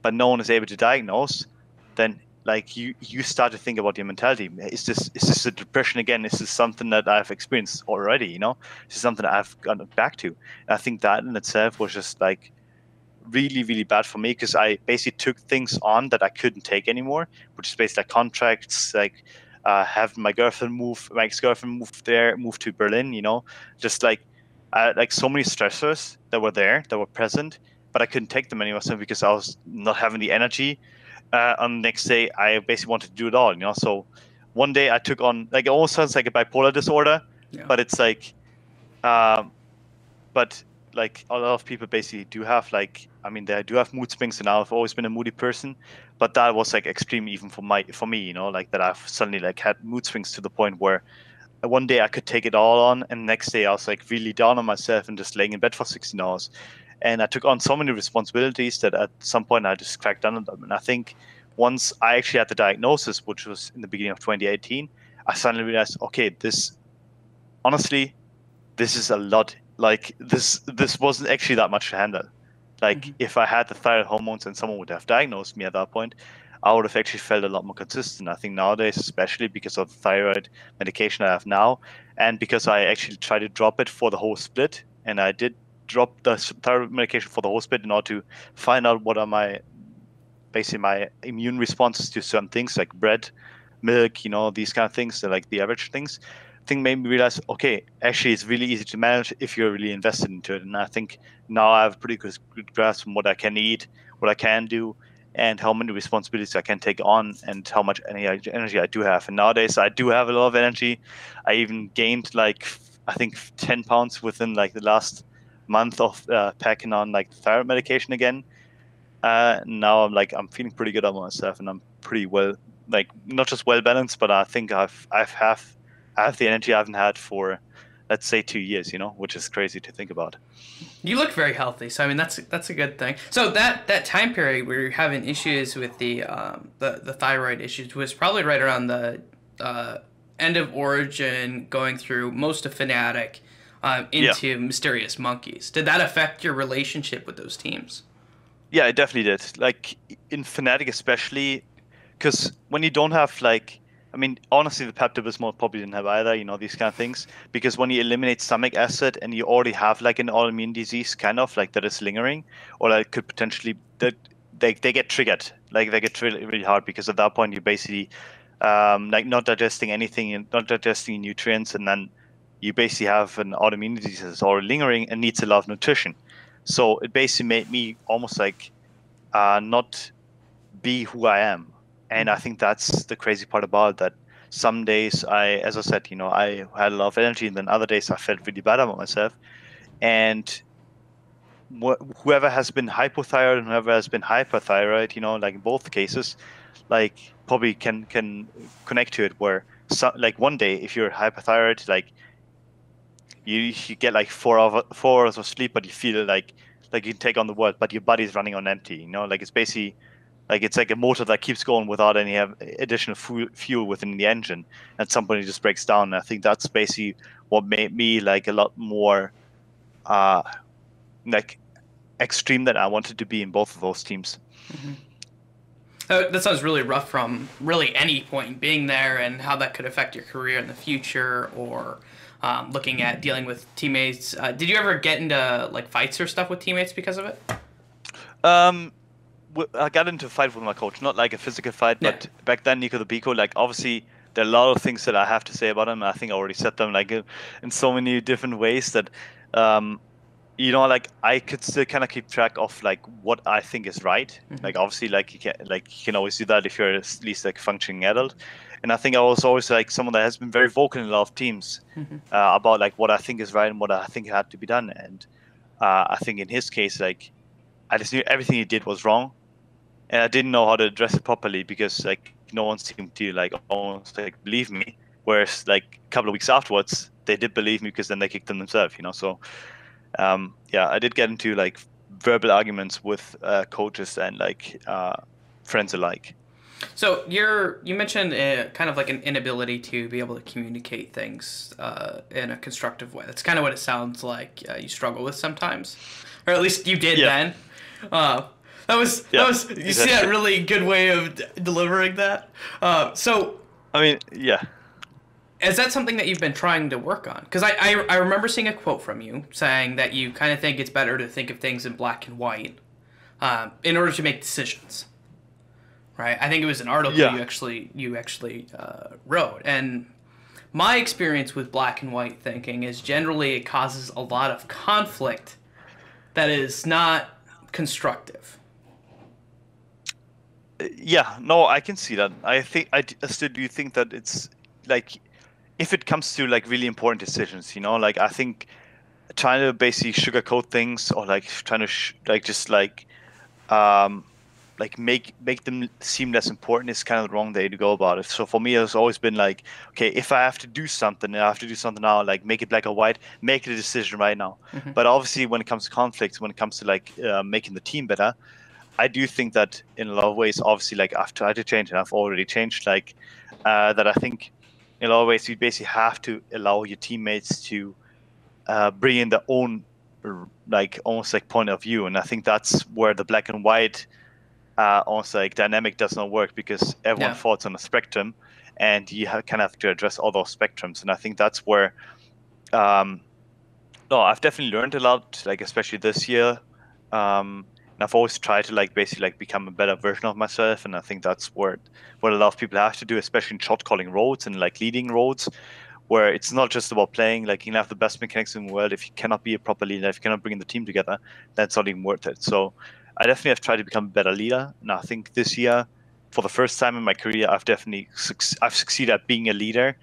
B: but no one is able to diagnose, then like you start to think about your mentality. Is this a depression again? Is this something that I've experienced already? Is this something that I've gone back to? And I think that in itself was just like really really bad for me because I basically took things on that I couldn't take anymore, which is basically like contracts, like having my ex-girlfriend move to Berlin, just like so many stressors that were there, that were present, but I couldn't take them anymore so because I was not having the energy. On the next day, I basically wanted to do it all, So one day I took on, like, it almost sounds like a bipolar disorder,
A: Yeah.
B: but it's like, um, but like a lot of people basically do have like, I mean, they do have mood swings, and I've always been a moody person, but that was like extreme even for me, like that I've suddenly like had mood swings to the point where one day I could take it all on, and next day I was like really down on myself and just laying in bed for 16 hours. And I took on so many responsibilities that at some point I just cracked down on them. And I think once I actually had the diagnosis, which was in the beginning of 2018, I suddenly realized, okay, honestly, this is a lot. Like this wasn't actually that much to handle. Like
A: Hmm.
B: if I had the thyroid hormones and someone would have diagnosed me at that point, I would have actually felt a lot more consistent. I think nowadays, especially because of the thyroid medication I have now, and because I actually tried to drop it for the whole split, and I did drop the thyroid medication for the whole split in order to find out what are basically my immune responses to certain things like bread, milk, these kind of things, they're like the average things. I think made me realize, okay, actually, it's really easy to manage if you're really invested into it. And I think now I have a pretty good grasp on what I can eat, what I can do, and how many responsibilities I can take on, and how much energy I do have. And nowadays, I do have a lot of energy. I even gained like I think 10 pounds within like the last month of packing on like thyroid medication again. Now I'm feeling pretty good about myself, and I'm pretty well, like not just well balanced, but I think I have the energy I haven't had for, let's say, 2 years, which is crazy to think about.
A: You look very healthy, so I mean that's a good thing. So that time period where you're having issues with the thyroid issues was probably right around the end of Origin, going through most of Fnatic,
B: Yeah,
A: into Mysterious Monkeys. Did that affect your relationship with those teams?
B: yeah, it definitely did. Like in Fnatic, especially, because when you don't have like, I mean, honestly, the Pepto Bismol probably didn't have either, these kind of things. Because when you eliminate stomach acid and you already have like an autoimmune disease, kind of like that is lingering, or like could potentially that they get triggered, like they get really really hard because at that point you basically like not digesting anything and not digesting nutrients, and then you basically have an autoimmune disease that's already lingering and needs a lot of nutrition. So it basically made me almost like not be who I am. And I
A: Mm-hmm.
B: think that's the crazy part about that. Some days as I said, I had a lot of energy, and then other days I felt really bad about myself. And whoever has been hypothyroid and whoever has been hyperthyroid, like in both cases, like probably can connect to it. Where like one day, if you're hyperthyroid, like you get like 4 hours of sleep, but you feel like you can take on the world, but your body's running on empty. Like it's basically Like it's like a motor that keeps going without any additional fuel within the engine, and somebody just breaks down. And I think that's basically what made me like a lot more like extreme that I wanted to be in both of those teams.
A: Mm-hmm. That sounds really rough from really any point, being there and how that could affect your career in the future, or looking at dealing with teammates. Did you ever get into like fights or stuff with teammates because of it?
B: I got into a fight with my coach, not like a physical fight, but back then Nico the Pico, like obviously there are a lot of things that I have to say about him. I think I already said them like in so many different ways that you know, like I could still kind of keep track of like what I think is right. Mm-hmm. Like obviously, like you can always do that if you're at least like a functioning adult. And I think I was always like someone that has been very vocal in a lot of teams about like what I think is right and what I think had to be done. And I think in his case, like I just knew everything he did was wrong, and I didn't know how to address it properly because like no one seemed to like almost like believe me. Whereas like a couple of weeks afterwards, they did believe me because then they kicked them themselves, you know. So. Yeah, I did get into like verbal arguments with coaches and like friends alike.
A: So you mentioned kind of like an inability to be able to communicate things in a constructive way. That's kind of what it sounds like you struggle with sometimes, or at least you did then. That was you see that really good way of delivering that. So
B: I mean, yeah.
A: Is that something that you've been trying to work on? Because I remember seeing a quote from you saying that you kind of think it's better to think of things in black and white in order to make decisions. Right? I think it was an article you actually wrote. And my experience with black and white thinking is generally it causes a lot of conflict that is not constructive.
B: Yeah, no, I can see that. I still do think that it's like, if it comes to like really important decisions, you know, like I think trying to basically sugarcoat things or like trying to just like make them seem less important is kind of the wrong way to go about it. So for me, it's always been like, okay, if I have to do something, I have to do something now, like make it black or white, make a decision right now. Mm-hmm. But obviously, when it comes to conflicts, when it comes to like making the team better, I do think that in a lot of ways, obviously, like I've tried to change and I've already changed, like that I think in a lot of ways, you basically have to allow your teammates to bring in their own, like almost like point of view, and I think that's where the black and white, almost like dynamic does not work because everyone falls on a spectrum, and you kind of have to address all those spectrums, and I think that's where, no, I've definitely learned a lot, like especially this year. And I've always tried to like basically like become a better version of myself, and I think that's what a lot of people have to do, especially in shot calling roads and like leading roads, where it's not just about playing. Like you can have the best mechanics in the world, if you cannot be a proper leader, if you cannot bring the team together, that's not even worth it. So I definitely have tried to become a better leader, and I think this year, for the first time in my career, I've definitely succeeded at being a leader,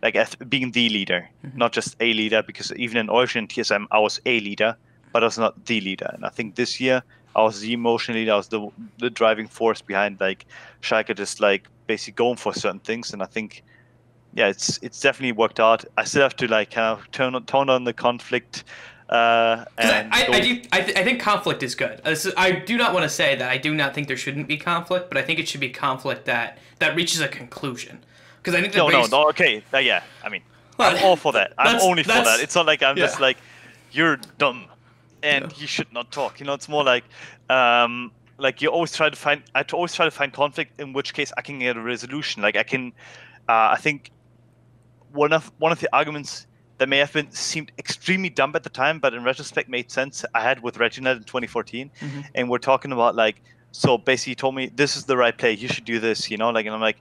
B: like being the leader, not just a leader. Because even in Origin and TSM, I was a leader, but I was not the leader. And I think this year I was the emotional leader. I was the driving force behind like Schalke just like basically going for certain things. And I think, yeah, it's definitely worked out. I still have to like kind of tone on the conflict. And
A: I think conflict is good. I do not want to say that I do not think there shouldn't be conflict, but I think it should be conflict that reaches a conclusion. Because I think
B: no, okay, yeah. I mean, I'm all for that. I'm only for that. It's not like I'm just like, you're dumb and you should not talk. You know, it's more like you always try to find. I always try to find conflict, in which case I can get a resolution. Like I can, I think one of the arguments that may have seemed extremely dumb at the time, but in retrospect made sense, I had with Reginald in 2014, and we're talking about like, so basically he told me this is the right play, you should do this, you know, like, and I'm like,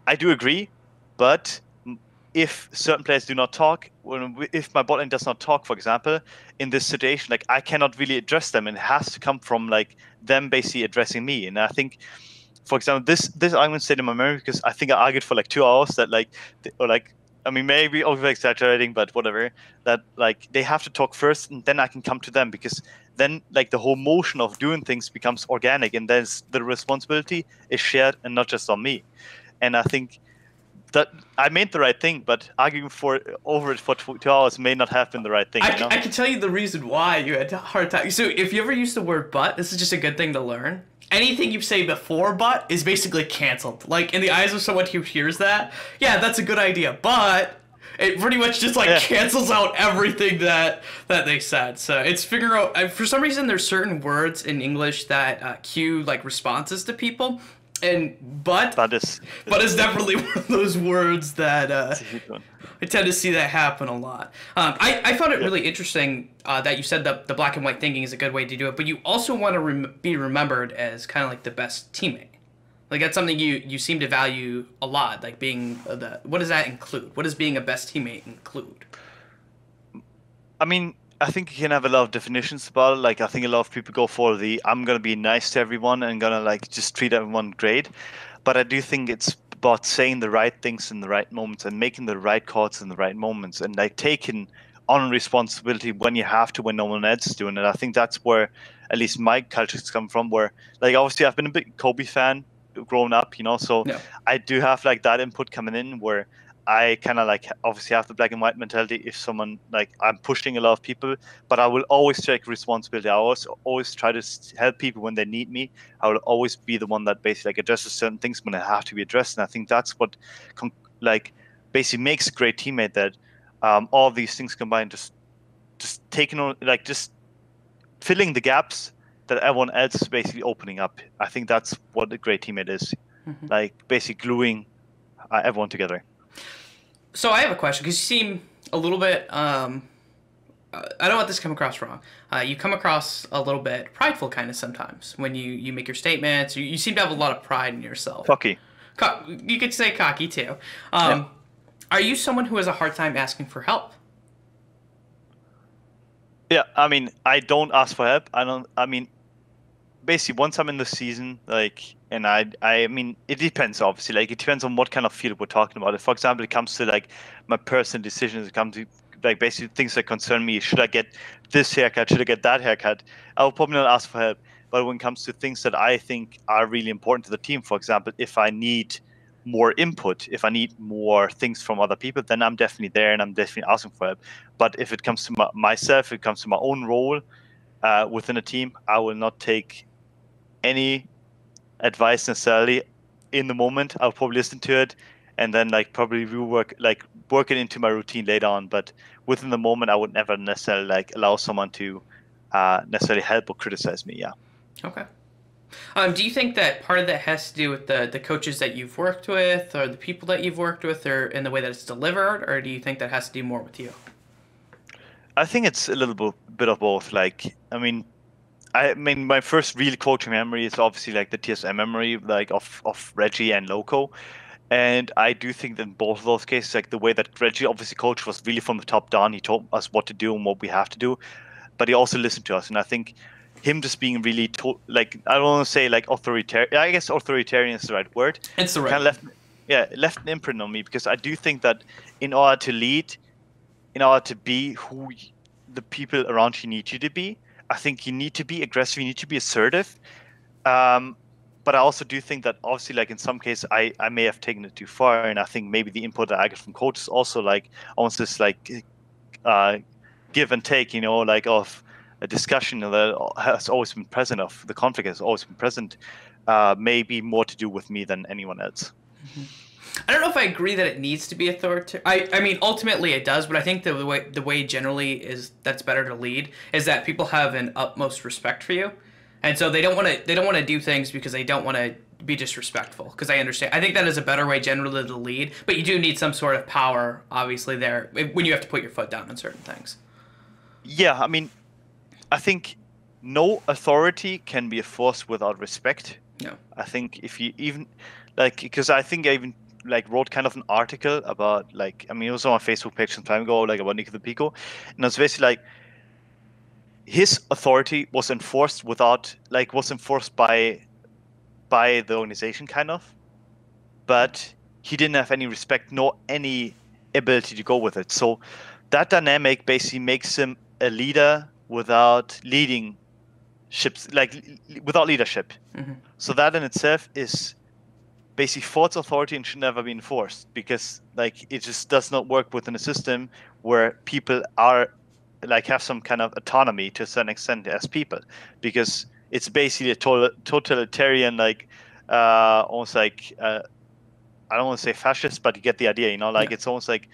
B: I do agree, but if certain players do not talk, if my bot lane does not talk, for example, in this situation, like I cannot really address them, and it has to come from like them basically addressing me. And I think, for example, this argument stayed in my memory because I think I argued for like 2 hours that like, or like, I mean, maybe over exaggerating, but whatever, that like they have to talk first and then I can come to them, because then like the whole motion of doing things becomes organic, and then the responsibility is shared and not just on me. And I think that I made the right thing, but arguing over it for 2 hours may not have been the right thing.
A: I can tell you the reason why you had a hard time. So if you ever use the word "but," this is just a good thing to learn. Anything you say before "but" is basically canceled. Like in the eyes of someone who hears that, yeah, that's a good idea, but it pretty much just like cancels out everything that they said. So it's figuring out. For some reason, there's certain words in English that cue like responses to people. And but is definitely one of those words that I tend to see that happen a lot. I found it really interesting that you said the black and white thinking is a good way to do it, but you also want to be remembered as kind of like the best teammate. Like that's something you seem to value a lot, like being what does that include? What does being a best teammate include?
B: I mean, I think you can have a lot of definitions about it. Like, I think a lot of people go for I'm going to be nice to everyone and going to, like, just treat everyone great. But I do think it's about saying the right things in the right moments and making the right calls in the right moments and, like, taking on responsibility when you have to, when no one else is doing it. I think that's where at least my culture's come from, where, like, obviously I've been a big Kobe fan growing up, so I do have, like, that input coming in where I kind of like obviously have the black and white mentality. If someone like I'm pushing a lot of people, but I will always take responsibility. I always try to help people when they need me. I will always be the one that basically like addresses certain things when they have to be addressed. And I think that's what like basically makes a great teammate. That all of these things combined, just taking on like just filling the gaps that everyone else is basically opening up. I think that's what a great teammate is, like basically gluing everyone together.
A: So I have a question because you seem a little bit. I don't want this to come across wrong. You come across a little bit prideful, kind of sometimes when you make your statements. You seem to have a lot of pride in yourself.
B: Cocky.
A: You could say cocky too. Are you someone who has a hard time asking for help?
B: Yeah, I mean, I don't ask for help. I mean, basically, once I'm in the season, like, and I mean, it depends, obviously. Like, it depends on what kind of field we're talking about. If, for example, it comes to, like, my personal decisions, it comes to, like, basically things that concern me. Should I get this haircut? Should I get that haircut? I will probably not ask for help. But when it comes to things that I think are really important to the team, for example, if I need more input, if I need more things from other people, then I'm definitely there and I'm definitely asking for help. But if it comes to myself, if it comes to my own role within a team, I will not take any advice necessarily in the moment. I'll probably listen to it and then like probably work it into my routine later on. But within the moment, I would never necessarily like allow someone to necessarily help or criticize me. Yeah.
A: Okay. Do you think that part of that has to do with the coaches that you've worked with or the people that you've worked with or in the way that it's delivered, or do you think that has to do more with you?
B: I think it's a little bit of both. Like, I mean, my first real coaching memory is obviously like the TSM memory, like of Reggie and Loco. And I do think that in both of those cases, like the way that Reggie obviously coached was really from the top down. He told us what to do and what we have to do, but he also listened to us. And I think him just being really like, I don't want to say like authoritarian. I guess authoritarian is the right word.
A: It's the right.
B: Kind of left an imprint on me, because I do think that in order to lead, in order to be who the people around you need you to be, I think you need to be aggressive, you need to be assertive. But I also do think that obviously, like in some cases, I may have taken it too far, and I think maybe the input that I get from coaches also like almost this like give and take, like of a discussion that has always been present, of the conflict has always been present, maybe more to do with me than anyone else.
A: Mm-hmm. I don't know if I agree that it needs to be authoritarian. I mean, ultimately it does, but I think the way generally is that's better to lead is that people have an utmost respect for you, and so they don't want to do things because they don't want to be disrespectful. Because I understand. I think that is a better way generally to lead, but you do need some sort of power, obviously, there when you have to put your foot down on certain things.
B: Yeah, I mean, I think no authority can be a force without respect.
A: No. I
B: think if you even because I think I even wrote kind of an article about it was on my Facebook page some time ago, about Nico the Pico, and it's basically like his authority was enforced by the organization kind of, but he didn't have any respect nor any ability to go with it. So that dynamic basically makes him a leader without without leadership.
A: Mm-hmm.
B: So that in itself is basically false authority and should never be enforced, because like it just does not work within a system where people are like have some kind of autonomy to a certain extent as people, because it's basically a totalitarian, like almost like I don't want to say fascist, but you get the idea, like it's almost like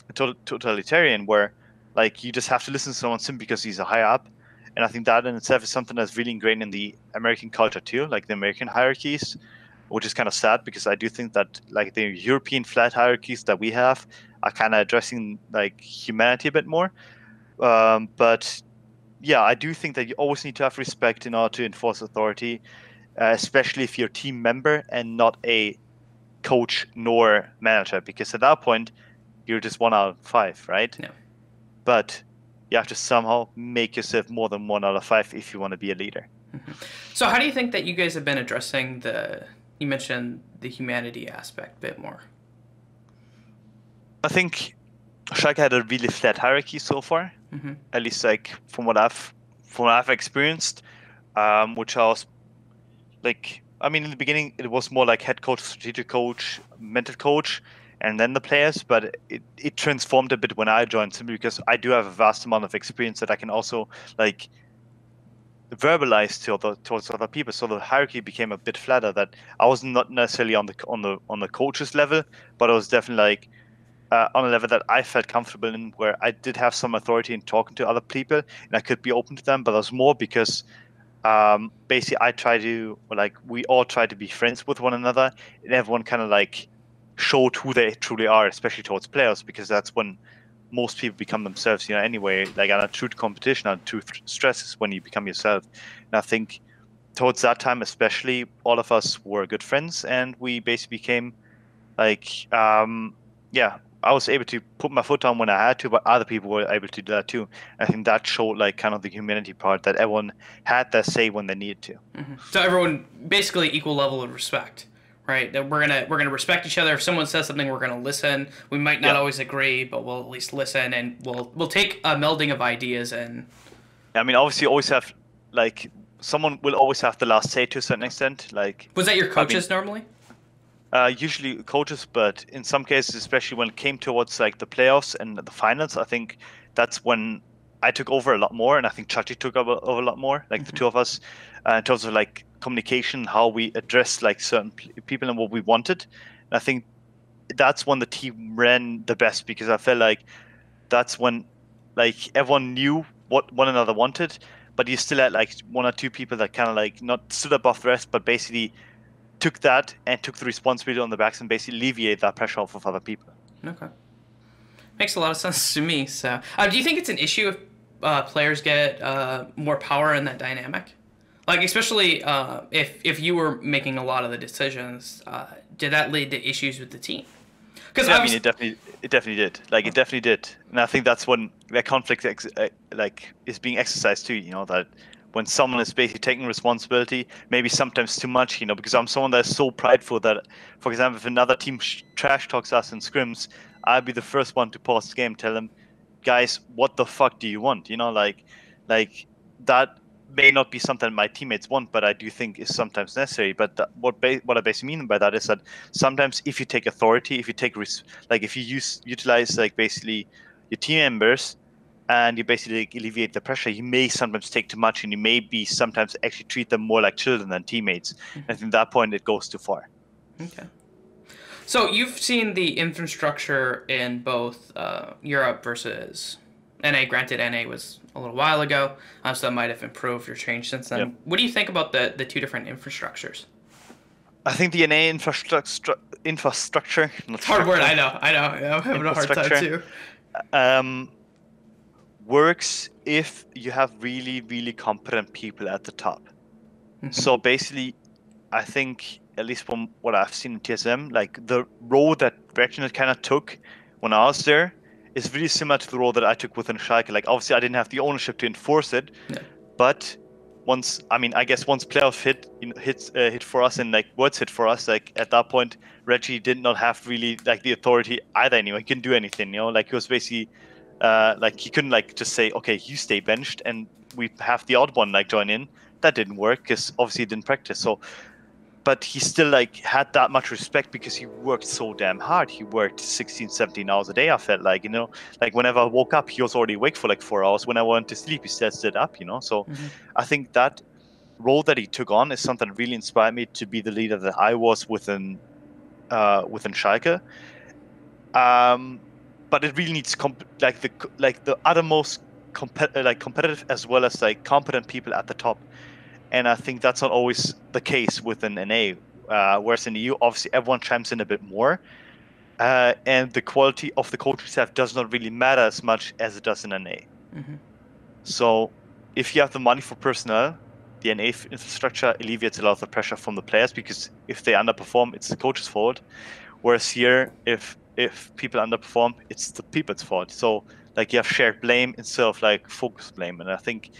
B: a totalitarian where like you just have to listen to someone simply because he's a higher up. And I think that in itself is something that's really ingrained in the American culture too, like the American hierarchies, which is kind of sad, because I do think that like the European flat hierarchies that we have are kind of addressing like humanity a bit more. But yeah, I do think that you always need to have respect in order to enforce authority, especially if you're a team member and not a coach nor manager, because at that point you're just 1 out of 5, right?
A: No.
B: But you have to somehow make yourself more than 1 out of 5 if you want to be a leader.
A: Mm-hmm. So how do you think that you guys have been addressing you mentioned the humanity aspect a bit more?
B: I think Schalke had a really flat hierarchy so far, at least like from what I've experienced, which I was like, I mean, in the beginning it was more like head coach, strategic coach, mental coach, and then the players, but it transformed a bit when I joined, simply because I do have a vast amount of experience that I can also like verbalize towards other people. So the hierarchy became a bit flatter, that I was not necessarily on the coach's level, but I was definitely like on a level that I felt comfortable in, where I did have some authority in talking to other people and I could be open to them. But it was more because basically we all try to be friends with one another, and everyone kind of like showed who they truly are, especially towards players, because that's when most people become themselves, anyway, like on a true competition, on true stress is when you become yourself. And I think towards that time, especially, all of us were good friends, and we basically became like, I was able to put my foot down when I had to, but other people were able to do that too. I think that showed like kind of the humanity part, that everyone had their say when they needed to.
A: Mm-hmm. So everyone basically equal level of respect, right? That we're gonna respect each other. If someone says something, we're gonna listen. We might not always agree, but we'll at least listen, and we'll take a melding of ideas. And
B: I mean, obviously, you always have like someone will always have the last say to a certain extent. Like,
A: was that your coaches normally?
B: Usually coaches, but in some cases, especially when it came towards like the playoffs and the finals, I think that's when I took over a lot more, and I think Chachi took over a lot more, like the two of us, in terms of like communication, how we addressed like certain people and what we wanted. And I think that's when the team ran the best, because I felt like that's when like everyone knew what one another wanted, but you still had like 1 or 2 people that kind of like not stood above the rest, but basically took that and took the responsibility on the backs and basically alleviate that pressure off of other people.
A: Okay. Makes a lot of sense to me. So, do you think it's an issue if players get more power in that dynamic? Like, especially if you were making a lot of the decisions, did that lead to issues with the team?
B: Because I mean, it definitely did. Like, it definitely did, and I think that's when that conflict like is being exercised too. That when someone is basically taking responsibility, maybe sometimes too much, because I'm someone that's so prideful that, for example, if another team trash talks us in scrims, I'll be the first one to pause the game, tell them, guys, what the fuck do you want? Like that may not be something my teammates want, but I do think is sometimes necessary. But what I basically mean by that is that sometimes if you take authority, if you take if you utilize like basically your team members, and you basically alleviate the pressure, you may sometimes take too much, and you may be sometimes actually treat them more like children than teammates. And I think at that point it goes too far.
A: Okay. So you've seen the infrastructure in both Europe versus NA. Granted, NA was a little while ago, so that might have improved or changed since then. Yep. What do you think about the two different infrastructures?
B: I think the NA infrastructure.
A: It's a hard word, I know. I'm having a hard time too.
B: Works if you have really, really competent people at the top. So basically, I think, at least from what I've seen in TSM, like the role that Reginald kind of took when I was there is really similar to the role that I took within Schalke. Like, obviously, I didn't have the ownership to enforce it, but once playoff hit for us, and like words hit for us, like at that point, Reggie did not have really like the authority either. Anyway, he couldn't do anything. Like he was basically. Like he couldn't like just say, okay, you stay benched and we have the odd one like join in. That didn't work because obviously he didn't practice. So but he still like had that much respect because he worked so damn hard. He worked 16, 17 hours a day. I felt like, like whenever I woke up, he was already awake for like 4 hours. When I went to sleep, he still stood up, So I think that role that he took on is something that really inspired me to be the leader that I was within Schalke. But it really needs the uttermost competitive as well as like competent people at the top. And I think that's not always the case within NA. Whereas in the EU, obviously everyone chimes in a bit more, and the quality of the coaching staff does not really matter as much as it does in NA. So if you have the money for personnel, the NA infrastructure alleviates a lot of the pressure from the players, because if they underperform, it's the coach's fault. Whereas here, if people underperform, it's the people's fault. So like you have shared blame instead of like focused blame. And I think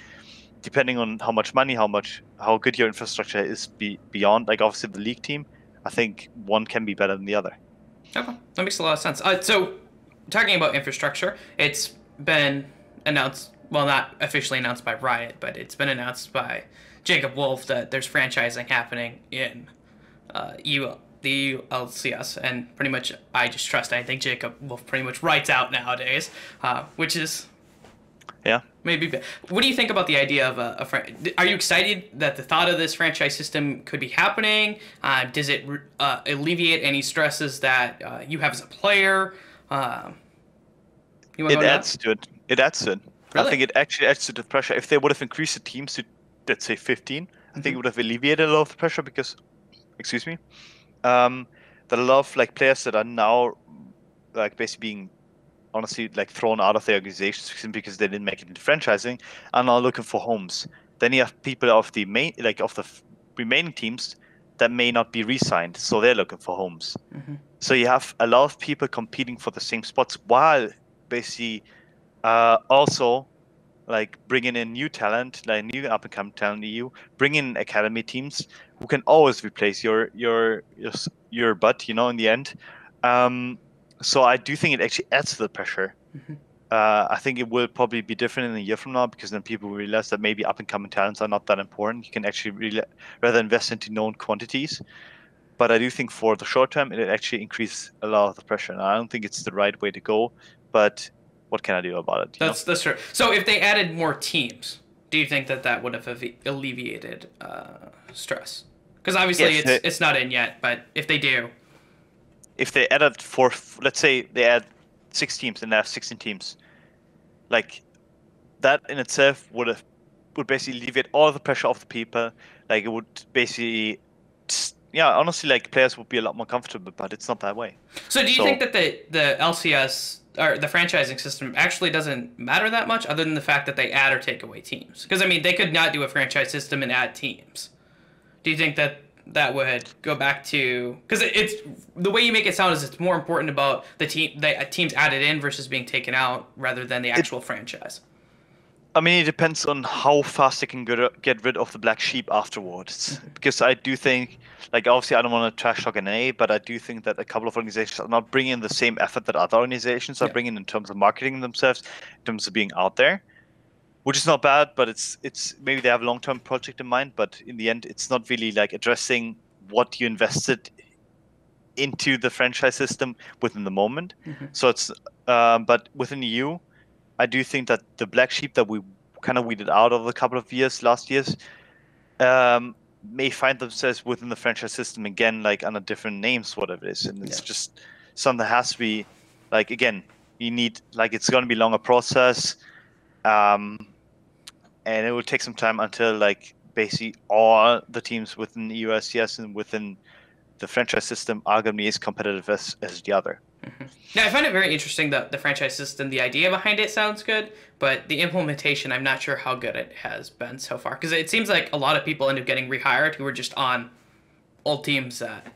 B: depending on how much money, how good your infrastructure is beyond, like obviously the league team, I think one can be better than the other.
A: Okay, that makes a lot of sense. So talking about infrastructure, it's been announced, well, not officially announced by Riot, but it's been announced by Jacob Wolf that there's franchising happening in the LCS, and pretty much I just trust. I think Jacob Wolf pretty much writes out nowadays, which is maybe. What do you think about the idea of are you excited that the thought of this franchise system could be happening? Does it alleviate any stresses that you have as a player?
B: It adds to it. It adds to it. Really? I think it actually adds to the pressure. If they would have increased the teams to, let's say, 15, I think it would have alleviated a lot of the pressure because, that a lot of like players that are now like basically being honestly like thrown out of their organizations because they didn't make it into franchising are now looking for homes. Then you have people of the remaining teams that may not be re-signed, so they're looking for homes. So you have a lot of people competing for the same spots while basically also like bringing in new talent, like new up and coming talent in EU, bringing in academy teams who can always replace your butt, in the end. So I do think it actually adds to the pressure. I think it will probably be different in a year from now, because then people will realize that maybe up and coming talents are not that important. You can actually really rather invest into known quantities. But I do think for the short term, it actually increases a lot of the pressure. And I don't think it's the right way to go, but what can I do about it?
A: That's true. So if they added more teams, do you think that would have alleviated stress? Because obviously it's not in yet, but if they do.
B: If they added let's say they add 6 teams and they have 16 teams, like that in itself would basically alleviate all the pressure of the people. Like it would basically, honestly, like players would be a lot more comfortable, but it's not that way.
A: So do you think that the LCS or the franchising system actually doesn't matter that much, other than the fact that they add or take away teams? Because I mean, they could not do a franchise system and add teams. Do you think that would go back to, because it's the way you make it sound is it's more important about the teams added in versus being taken out rather than the actual franchise?
B: I mean, it depends on how fast they can get rid of the black sheep afterwards. Because I do think, like, obviously I don't want to trash talk NA, but I do think that a couple of organizations are not bringing the same effort that other organizations are bringing in terms of marketing themselves, in terms of being out there, which is not bad, but it's maybe they have a long-term project in mind, but in the end, it's not really like addressing what you invested into the franchise system within the moment. So it's, but within EU, I do think that the black sheep that we kind of weeded out of a couple of last years, may find themselves within the franchise system again, like under different names, whatever it is. And it's just something that has to be, like, again, you need, like, it's going to be a longer process. And it will take some time until, like, basically all the teams within the USCS and within the franchise system are going to be as competitive as the other.
A: Now, I find it very interesting that the franchise system, the idea behind it sounds good, but the implementation, I'm not sure how good it has been so far. Because it seems like a lot of people end up getting rehired who were just on old teams that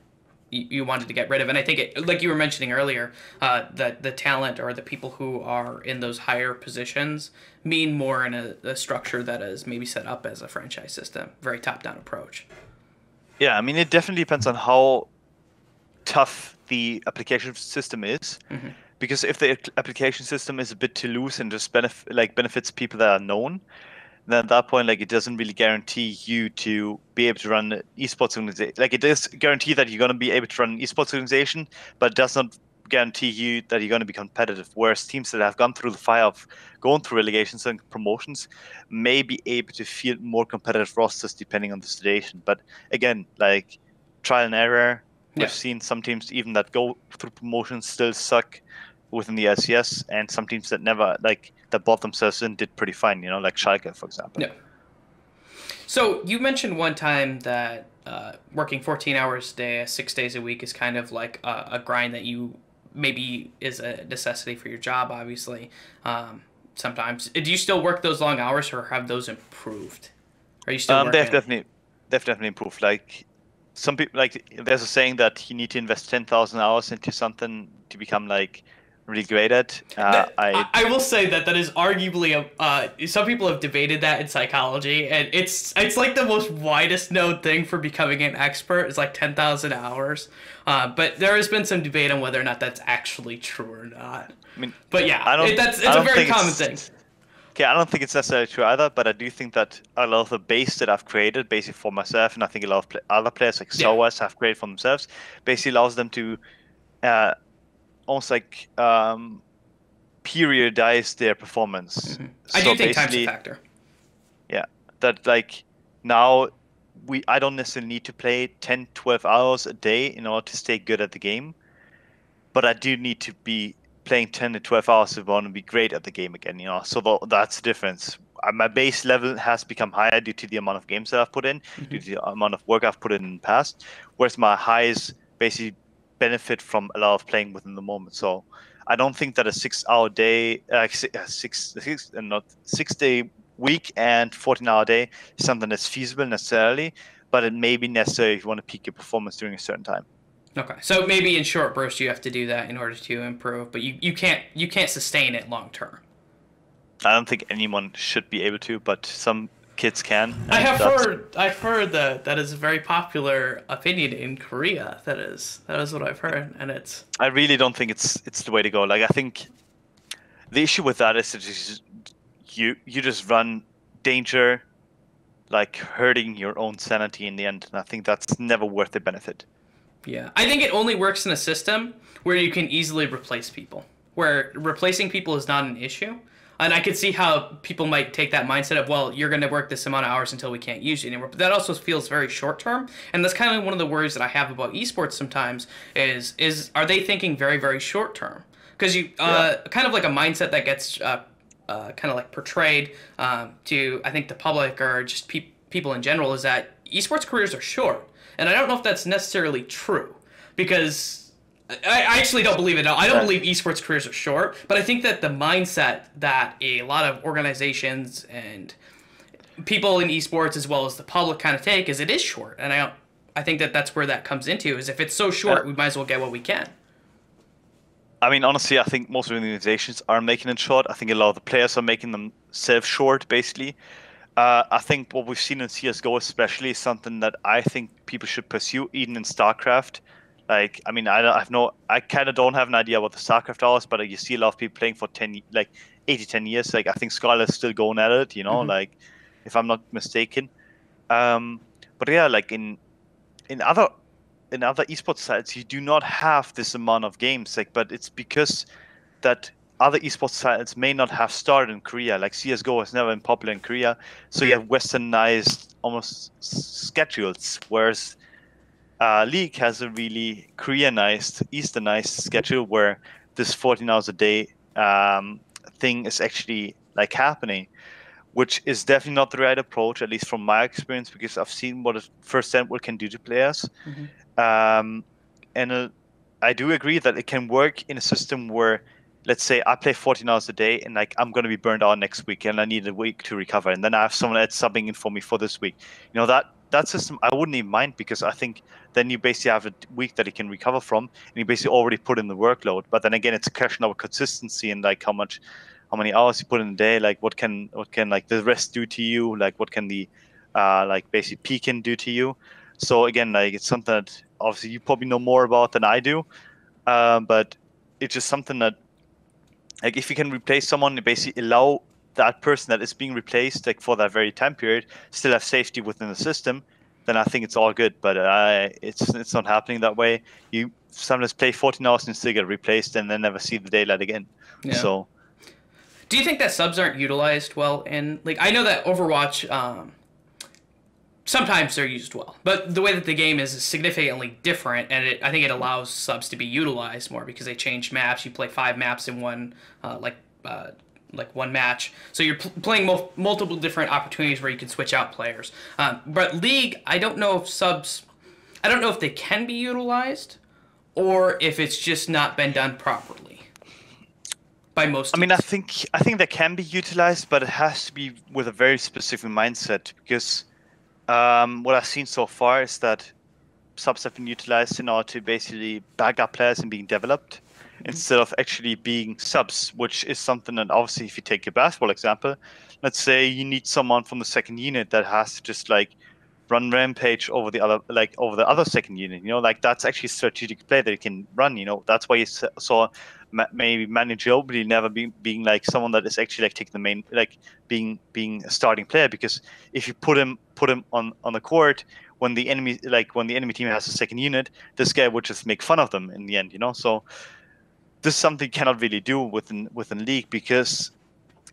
A: you wanted to get rid of. And I think, like you were mentioning earlier, that the talent or the people who are in those higher positions mean more in a structure that is maybe set up as a franchise system, very top-down approach.
B: Yeah, I mean, it definitely depends on how tough the application system is, because if the application system is a bit too loose and just benefits people that are known, then at that point, like, it doesn't really guarantee you to be able to run an esports organization. Like, it does guarantee that you're going to be able to run an esports organization, but it does not guarantee you that you're going to be competitive. Whereas teams that have gone through the fire of going through relegations and promotions may be able to field more competitive rosters depending on the situation. But again, like, trial and error.
A: Yeah.
B: We've seen some teams even that go through promotions still suck within the LCS, and some teams that never, like, that bought themselves in did pretty fine, you know, like Schalke, for example.
A: Yeah. So you mentioned one time that working 14 hours a day, 6 days a week is kind of like a grind that you maybe is a necessity for your job, obviously. Sometimes. Do you still work those long hours, or have those improved? Are you still working?
B: They've definitely improved. Like, some people, like, there's a saying that you need to invest 10,000 hours into something to become, like, really great at.
A: I will say that is arguably some people have debated that in psychology, and it's like the most widest known thing for becoming an expert is like 10,000 hours. But there has been some debate on whether or not that's actually true or not.
B: I mean,
A: but yeah, it's a very common thing.
B: Okay, I don't think it's necessarily true either, but I do think that a lot of the base that I've created, basically for myself, and I think a lot of other players like Sowas have created for themselves, basically allows them to almost like periodize their performance.
A: Mm-hmm. I do think time's a factor.
B: Yeah, that, like, now I don't necessarily need to play 10, 12 hours a day in order to stay good at the game, but I do need to be playing 10 to 12 hours if I want to be great at the game again, you know. So that's the difference. My base level has become higher due to the amount of games that I've put in, mm-hmm. due to the amount of work I've put in the past, whereas my highs basically benefit from a lot of playing within the moment. So I don't think that a 6-hour day, 6-day week and 14-hour day is something that's feasible necessarily, but it may be necessary if you want to peak your performance during a certain time.
A: Okay, so maybe in short bursts you have to do that in order to improve, but you can't sustain it long term.
B: I don't think anyone should be able to, but some kids can.
A: I've heard that is a very popular opinion in Korea. That is what I've heard, and it's.
B: I really don't think it's the way to go. Like, I think the issue with that is that you just run danger, like hurting your own sanity in the end, and I think that's never worth the benefit.
A: Yeah, I think it only works in a system where you can easily replace people, where replacing people is not an issue. And I could see how people might take that mindset of, well, you're going to work this amount of hours until we can't use you anymore. But that also feels very short term. And that's kind of one of the worries that I have about esports sometimes is are they thinking very, very short term? Because kind of like a mindset that gets kind of like portrayed to, I think, the public or just people in general is that esports careers are short. And I don't know if that's necessarily true, because I actually don't believe it. I don't believe esports careers are short, but I think that the mindset that a lot of organizations and people in esports as well as the public kind of take is it is short. And I think that that's where that comes into, is if it's so short, we might as well get what we can.
B: I mean, honestly, I think most organizations are making it short. I think a lot of the players are making themselves short, basically. I think what we've seen in CSGO especially is something that I think people should pursue, even in StarCraft. Like, I mean, I kind of don't have an idea what the StarCraft hours, but you see a lot of people playing for 8 to 10 years. Like, I think Scarlet's still going at it, you know, mm-hmm. like, if I'm not mistaken. But yeah, like in other esports sites, you do not have this amount of games. Like, but it's because that other esports sites may not have started in Korea. Like, CSGO has never been popular in Korea, so you have westernized almost schedules, whereas League has a really Koreanized, easternized schedule where this 14 hours a day thing is actually like happening, which is definitely not the right approach, at least from my experience, because I've seen what it firsthand what can do to players. Mm-hmm. And I do agree that it can work in a system where, let's say I play 14 hours a day and like I'm going to be burned out next week and I need a week to recover, and then I have someone else subbing in for me for this week. You know, that system I wouldn't even mind, because I think then you basically have a week that you can recover from and you basically already put in the workload. But then again, it's a question of consistency and like how many hours you put in a day, like what can like the rest do to you, like what can the like basically peaking do to you. So again, like it's something that obviously you probably know more about than I do, but it's just something that, like, if you can replace someone, basically allow that person that is being replaced like for that very time period still have safety within the system, then I think it's all good. But it's not happening that way. You sometimes play 14 hours and still get replaced and then never see the daylight again.
A: Yeah.
B: So
A: Do you think that subs aren't utilized well in like I know that Overwatch sometimes they're used well, but the way that the game is significantly different, and I think it allows subs to be utilized more because they change maps. You play 5 maps in one like one match, so you're playing multiple different opportunities where you can switch out players. But League, I don't know if subs, I don't know if they can be utilized, or if it's just not been done properly by most teams.
B: I mean, I think they can be utilized, but it has to be with a very specific mindset because what I've seen so far is that subs have been utilized in order to basically back up players and being developed instead of actually being subs, which is something that obviously, if you take a basketball example, let's say you need someone from the second unit that has to just like run rampage over the other second unit. You know, like that's actually a strategic play that you can run. You know, that's why you saw maybe Manu Ginobili never being like someone that is actually like taking the main, like being a starting player, because if you put him on the court when the enemy team has a second unit, this guy would just make fun of them in the end. You know, so this is something you cannot really do within League because,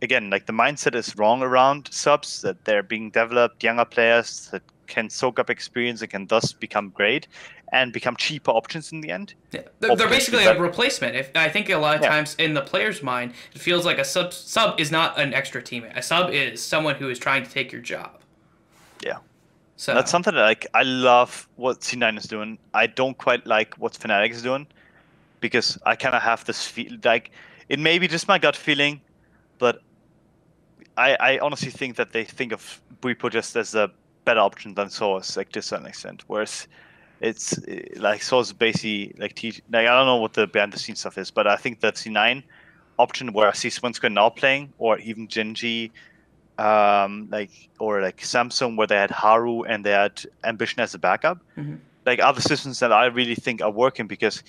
B: again, like the mindset is wrong around subs, that they're being developed, younger players that can soak up experience and can thus become great and become cheaper options in the end.
A: Yeah. They're basically a replacement. I think a lot of times in the player's mind, it feels like a sub is not an extra teammate. A sub is someone who is trying to take your job.
B: Yeah.
A: So
B: that's something that like I love what C9 is doing. I don't quite like what Fnatic is doing, because I kind of have this feel like it may be just my gut feeling, but I honestly think that they think of Bwipo just as a better option than Source, like to a certain extent. Whereas it's like Source basically like I don't know what the behind the scenes stuff is, but I think that C9 option where I see Swinsquare now playing, or even Genji, or Samsung where they had Haru and they had Ambition as a backup, like other systems that I really think are working, because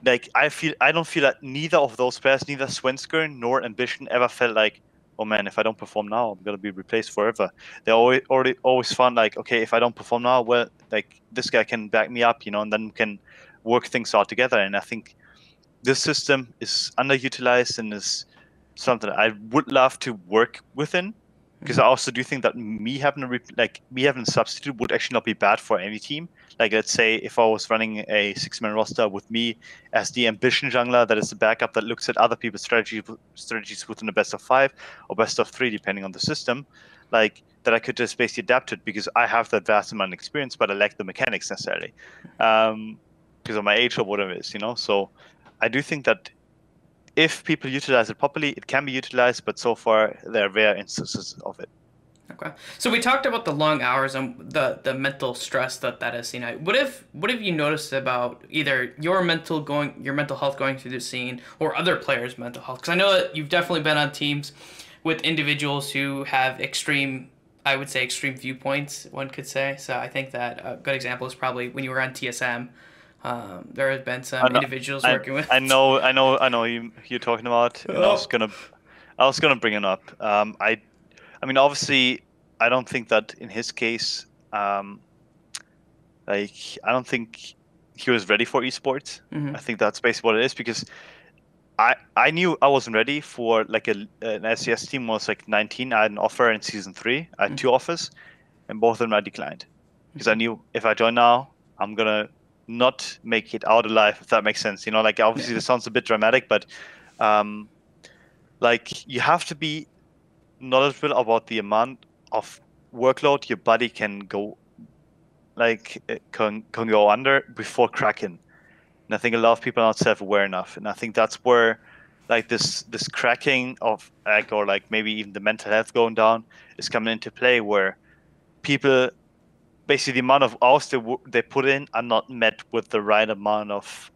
B: like I don't feel that neither of those players, neither Svensker nor Ambition, ever felt like, oh man, if I don't perform now, I'm gonna be replaced forever. They always found like, okay, if I don't perform now, well, like this guy can back me up, you know, and then we can work things out together. And I think this system is underutilized and is something I would love to work within, because I also do think that me having a substitute would actually not be bad for any team. Like, let's say if I was running a 6-man roster with me as the Ambition jungler, that is the backup that looks at other people's strategies within the best of 5 or best of 3, depending on the system, like that I could just basically adapt it, because I have that vast amount of experience, but I lack the mechanics necessarily, because of my age or whatever it is, you know. So I do think that if people utilize it properly, it can be utilized, but so far there are rare instances of it.
A: Okay, so we talked about the long hours and the mental stress that is seen. What have you noticed about either your mental health going through the scene, or other players' mental health? Because I know that you've definitely been on teams with individuals who have extreme viewpoints, one could say. So I think that a good example is probably when you were on TSM. There have been some individuals working with.
B: I know you're talking about. And I was gonna bring it up. I mean, obviously, I don't think that in his case, I don't think he was ready for esports. I think that's basically what it is, because I knew I wasn't ready for like an SCS team. When I was like 19. I had an offer in season 3. I had 2 offers, and both of them I declined, because I knew if I join now, I'm gonna not make it out alive, if that makes sense. You know, like obviously this sounds a bit dramatic, but like you have to be knowledgeable about the amount of workload your body can go go under before cracking. And I think a lot of people are not self-aware enough, and I think that's where like this cracking of or maybe even the mental health going down is coming into play, where people basically the amount of hours they put in are not met with the right amount of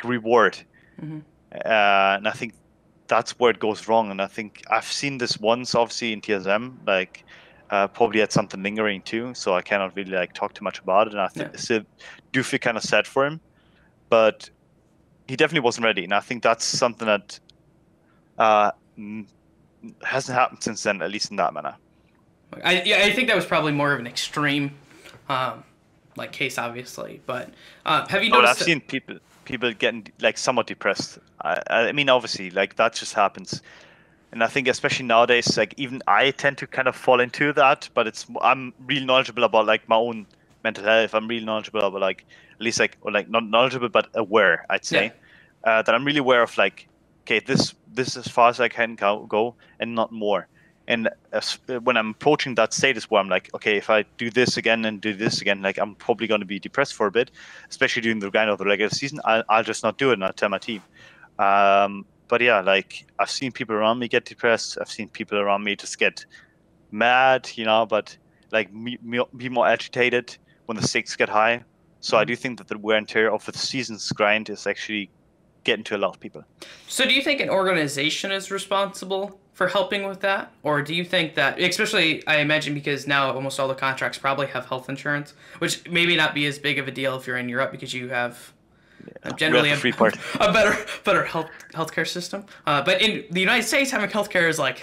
B: reward. And I think that's where it goes wrong. And I think I've seen this once, obviously, in TSM, probably had something lingering too, so I cannot really talk too much about it. And I still do feel kind of sad for him, but he definitely wasn't ready. And I think that's something that hasn't happened since then, at least in that manner.
A: I think that was probably more of an extreme, like case, obviously. But have you
B: But
A: noticed?
B: I've seen people getting like somewhat depressed. I mean, obviously, like that just happens. And I think especially nowadays, like even I tend to kind of fall into that, but I'm really knowledgeable about like my own mental health. I'm really knowledgeable about like at least like or like not knowledgeable but aware, I'd
A: Yeah.
B: say. That I'm really aware of like, okay, this is as far as I can go and not more. And when I'm approaching that status where I'm like, okay, if I do this again and do this again, like I'm probably going to be depressed for a bit, especially during the grind of the regular season. I'll just not do it and I'll tell my team. But yeah, like I've seen people around me get depressed. I've seen people around me just get mad, but like be more agitated when the stakes get high. So I do think that the wear and tear of the season's grind is actually getting to a lot of people.
A: So do you think an organization is responsible for helping with that? Or do you think that, especially I imagine because now almost all the contracts probably have health insurance, which maybe not be as big of a deal if you're in Europe because you have generally
B: We have the free part.
A: a better healthcare system. But in the United States, having healthcare is like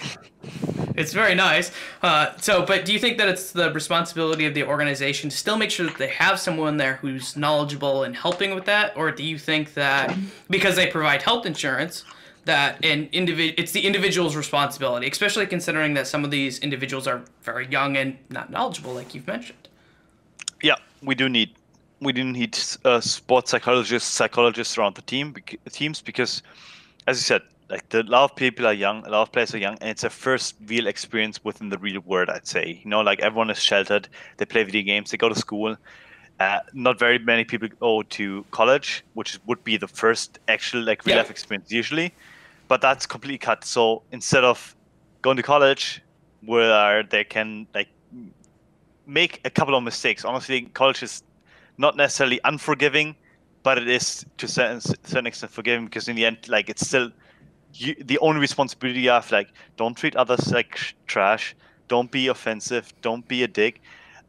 A: it's very nice. But do you think that it's the responsibility of the organization to still make sure that they have someone there who's knowledgeable and helping with that, or do you think that because they provide health insurance, that it's the individual's responsibility, especially considering that some of these individuals are very young and not knowledgeable, like you've mentioned?
B: Yeah, we do need sports psychologists around the teams because, as you said, like a lot of people are young, a lot of players are young, and it's a first real experience within the real world. I'd say, like everyone is sheltered. They play video games. They go to school. Not very many people go to college, which would be the first actual like real life experience usually, but that's completely cut. So instead of going to college, where they can like make a couple of mistakes. Honestly, college is not necessarily unforgiving, but it is to a certain extent forgiving because in the end, like it's still the only responsibility you have. Like, don't treat others like trash. Don't be offensive. Don't be a dick,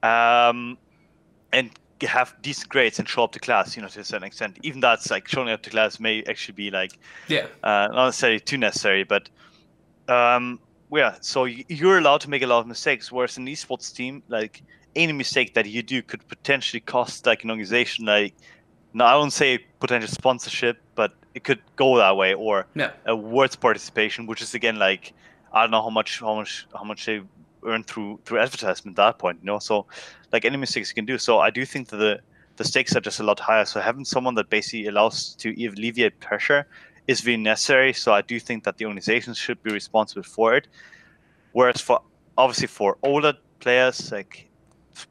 B: and have decent grades and show up to class. To a certain extent. Even that's like showing up to class may actually be like not necessarily too necessary, but yeah. So you're allowed to make a lot of mistakes, whereas in an esports team, like any mistake that you do could potentially cost like an organization like, no, I won't say potential sponsorship, but it could go that way, or a words participation, which is again like I don't know how much they earn through advertisement at that point, So like any mistakes you can do. So I do think that the stakes are just a lot higher. So having someone that basically allows to alleviate pressure is really necessary. So I do think that the organizations should be responsible for it. Whereas obviously for older players, like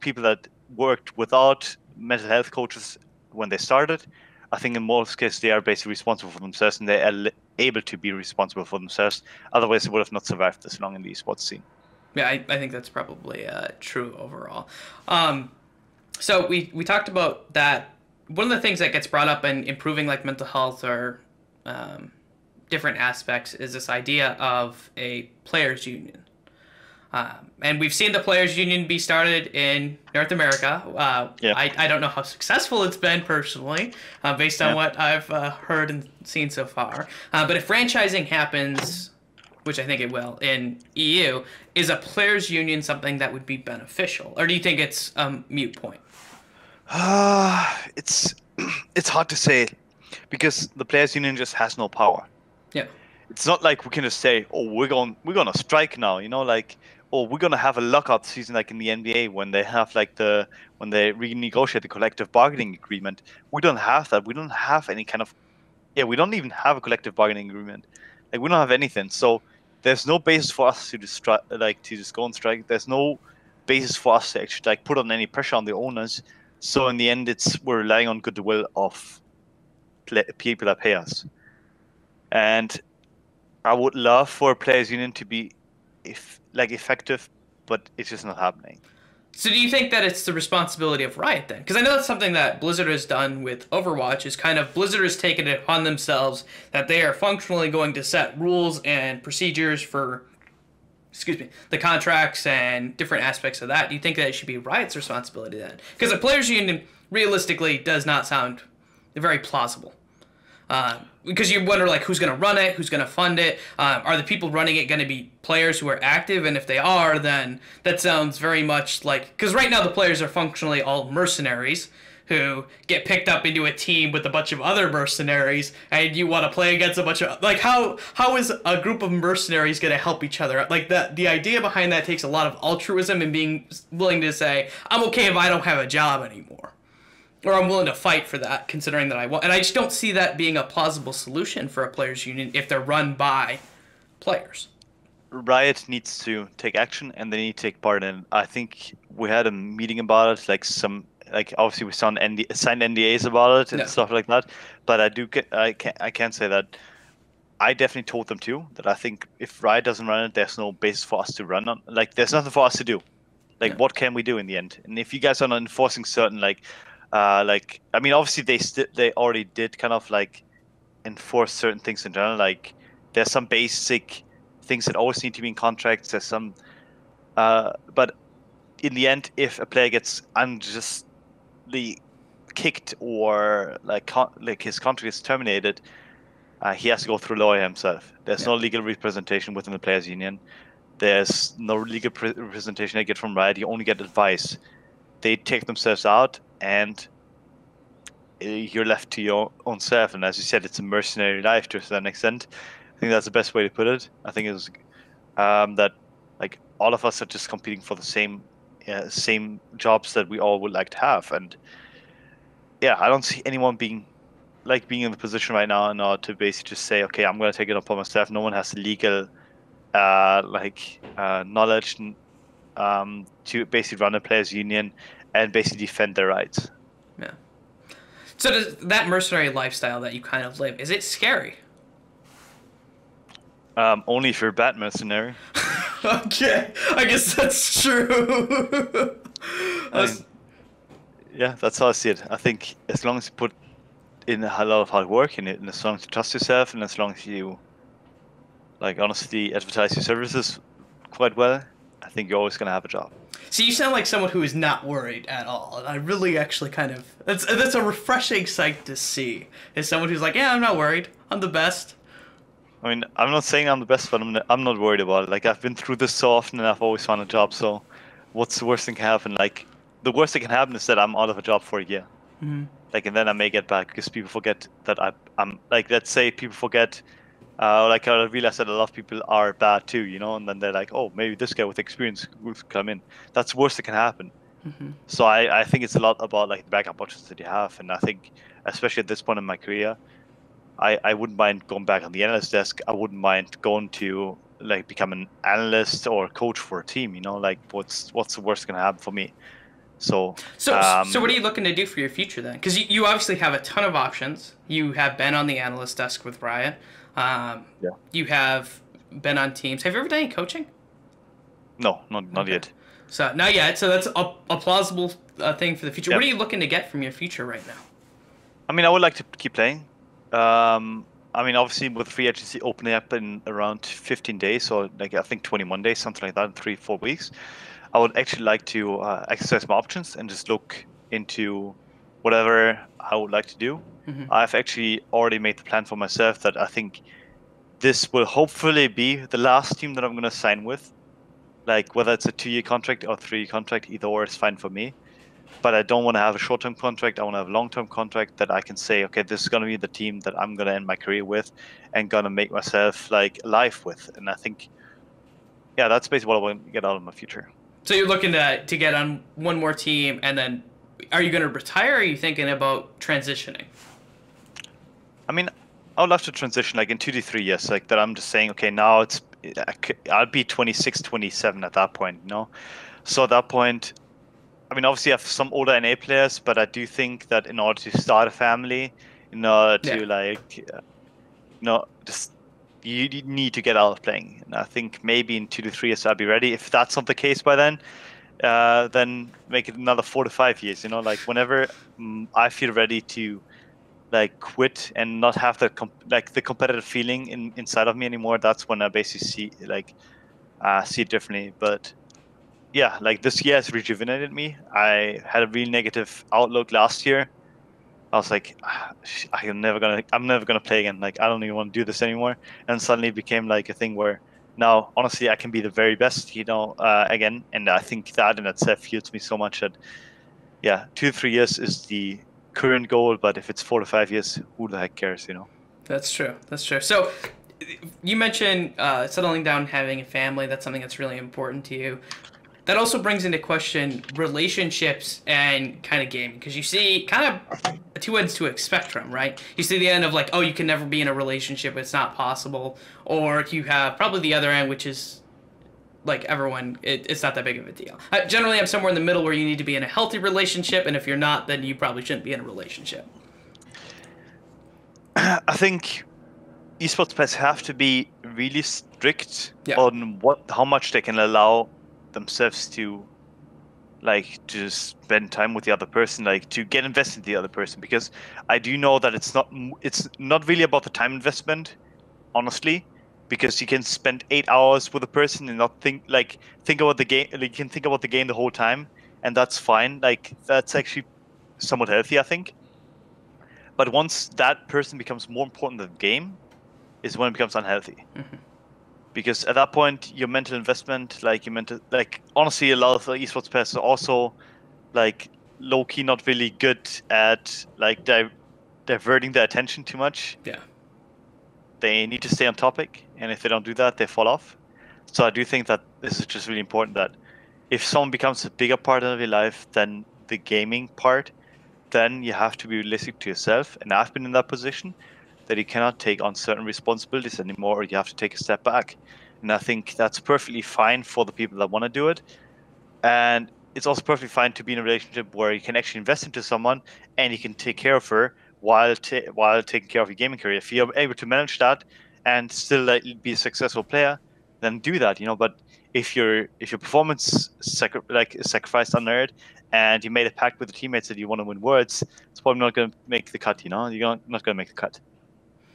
B: people that worked without mental health coaches when they started, I think in most cases they are basically responsible for themselves and they are able to be responsible for themselves. Otherwise, they would have not survived this long in the esports scene.
A: Yeah, I think that's probably true overall. So we talked about that. One of the things that gets brought up in improving like mental health or different aspects is this idea of a players' union. And we've seen the players' union be started in North America. I don't know how successful it's been personally, based on what I've heard and seen so far. But if franchising happens, which I think it will, in EU, is a players' union something that would be beneficial? Or do you think it's a moot point?
B: It's hard to say because the players' union just has no power.
A: Yeah.
B: It's not like we can just say, "Oh, we're gonna strike now," like, "Oh, we're gonna have a lockout season like in the NBA when they have like when they renegotiate the collective bargaining agreement." We don't have that. We don't have any kind of we don't even have a collective bargaining agreement. Like we don't have anything. So there's no basis for us to just go on strike. There's no basis for us to actually like put on any pressure on the owners. So in the end, we're relying on goodwill of people that pay us. And I would love for a players' union to be effective, but it's just not happening.
A: So do you think that it's the responsibility of Riot then? Because I know that's something that Blizzard has done with Overwatch, is kind of Blizzard has taken it upon themselves that they are functionally going to set rules and procedures for, the contracts and different aspects of that. Do you think that it should be Riot's responsibility then? Because a players' union realistically does not sound very plausible. because you wonder like who's going to run it, who's going to fund it. Are the people running it going to be players who are active? And if they are, then that sounds very much like, because right now the players are functionally all mercenaries who get picked up into a team with a bunch of other mercenaries, and you want to play against a bunch of like how is a group of mercenaries going to help each other? Like the idea behind that takes a lot of altruism and being willing to say I'm okay if I don't have a job anymore, or I'm willing to fight for that, considering that I want. And I just don't see that being a plausible solution for a players' union if they're run by players.
B: Riot needs to take action and they need to take part in. I think we had a meeting about it, like obviously we signed NDAs about it and stuff like that. But I can say that I definitely told them too that I think if Riot doesn't run it, there's no basis for us to run on. Like there's nothing for us to do. Like what can we do in the end? And if you guys are not enforcing certain I mean obviously they already did kind of like enforce certain things in general. Like there's some basic things that always need to be in contracts. There's some, but in the end, if a player gets unjustly kicked or like his contract is terminated, he has to go through lawyer himself. There's no legal representation within the players' union. There's no legal representation they get from Riot. You only get advice. They take themselves out, and you're left to your own self. And as you said, it's a mercenary life to a certain extent. I think that's the best way to put it. I think it's that like all of us are just competing for the same jobs that we all would like to have, and yeah, I don't see anyone being in the position right now in order to basically just say, okay, I'm going to take it upon myself. No one has the legal knowledge to basically run a players' union and basically defend their rights.
A: Yeah. So does that mercenary lifestyle that you kind of live, is it scary?
B: Only if you're a bad mercenary.
A: Okay, I guess that's true.
B: Yeah, that's how I see it. I think as long as you put in a lot of hard work in it, and as long as you trust yourself, and as long as you honestly advertise your services quite well, I think you're always gonna have a job.
A: So you sound like someone who is not worried at all, and I really actually kind of that's a refreshing sight to see. Is someone who's like, yeah, I'm not worried. I'm the best.
B: I mean, I'm not saying I'm the best, but I'm not worried about it. Like I've been through this so often, and I've always found a job. So, what's the worst thing can happen? Like the worst that can happen is that I'm out of a job for a year.
A: Mm-hmm.
B: Like, and then I may get back because people forget that I'm like, let's say people forget. I realize that a lot of people are bad too, and then they're like, oh, maybe this guy with experience will come in. That's the worst that can happen.
A: Mm-hmm.
B: So I think it's a lot about like the backup options that you have, and I think especially at this point in my career, I wouldn't mind going back on the analyst desk. I wouldn't mind going to like become an analyst or a coach for a team. Like what's the worst gonna happen for me? So
A: what are you looking to do for your future then? Because you obviously have a ton of options. You have been on the analyst desk with Riot. You have been on teams. Have you ever done any coaching?
B: No, not yet.
A: So not yet. So that's a plausible thing for the future.
B: Yep.
A: What are you looking to get from your future right now?
B: I mean, I would like to keep playing. I mean, obviously with the free agency opening up in around 15 days, or like I think 21 days, something like that, in 3-4 weeks, I would actually like to exercise my options and just look into whatever I would like to do.
A: Mm-hmm.
B: I've actually already made the plan for myself that I think this will hopefully be the last team that I'm going to sign with. Like whether it's a 2-year contract or 3-year contract, either or is fine for me. But I don't want to have a short-term contract. I want to have a long-term contract that I can say, okay, this is going to be the team that I'm going to end my career with and going to make myself like alive with. And I think, yeah, that's basically what I want to get out of my future.
A: So you're looking to get on one more team, and then are you going to retire, or are you thinking about transitioning?
B: I mean, I would love to transition like in 2 to 3 years, like that I'm just saying, okay, now I'll be 26, 27 at that point, So at that point, I mean, obviously I have some older NA players, but I do think that in order to start a family, in order to just you need to get out of playing. And I think maybe in 2 to 3 years I'll be ready. If that's not the case by then make it another 4 to 5 years. Like whenever I feel ready to like quit and not have the competitive feeling inside of me anymore, that's when I basically see it differently. But yeah, like this year has rejuvenated me. I had a really negative outlook last year, I was like, I'm never gonna play again. Like, I don't even want to do this anymore. And suddenly it became like a thing where now, honestly, I can be the very best, again. And I think that in itself fuels me so much that, yeah, 2 to 3 years is the current goal. But if it's 4 to 5 years, who the heck cares,
A: That's true. That's true. So, you mentioned settling down, having a family. That's something that's really important to you. That also brings into question relationships and kind of gaming, because you see kind of two ends to a spectrum, right? You see the end of like, oh, you can never be in a relationship, it's not possible, or you have probably the other end, which is like everyone, it's not that big of a deal. Generally, I'm somewhere in the middle where you need to be in a healthy relationship, and if you're not, then you probably shouldn't be in a relationship.
B: I think esports players have to be really strict
A: Yeah.
B: on how much they can allow themselves to, like, to spend time with the other person, like to get invested in the other person, because I do know that it's not really about the time investment, honestly, because you can spend 8 hours with a person and not think about the game. Like, you can think about the game the whole time, and that's fine. Like, that's actually somewhat healthy, I think. But once that person becomes more important than the game, is when it becomes unhealthy.
A: Mm-hmm.
B: Because at that point, your mental investment, honestly, a lot of the esports players are also, like, low key not really good at, like, diverting their attention too much.
A: Yeah.
B: They need to stay on topic, and if they don't do that, they fall off. So I do think that this is just really important, that if someone becomes a bigger part of your life than the gaming part, then you have to be realistic to yourself. And I've been in that position, that you cannot take on certain responsibilities anymore, or you have to take a step back. And I think that's perfectly fine for the people that want to do it. And it's also perfectly fine to be in a relationship where you can actually invest into someone and you can take care of her while taking care of your gaming career. If you're able to manage that and still, like, be a successful player, then do that. But if your performance is sacrificed under it, and you made a pact with the teammates that you want to win worlds, it's probably not going to make the cut. You're not going to make the cut.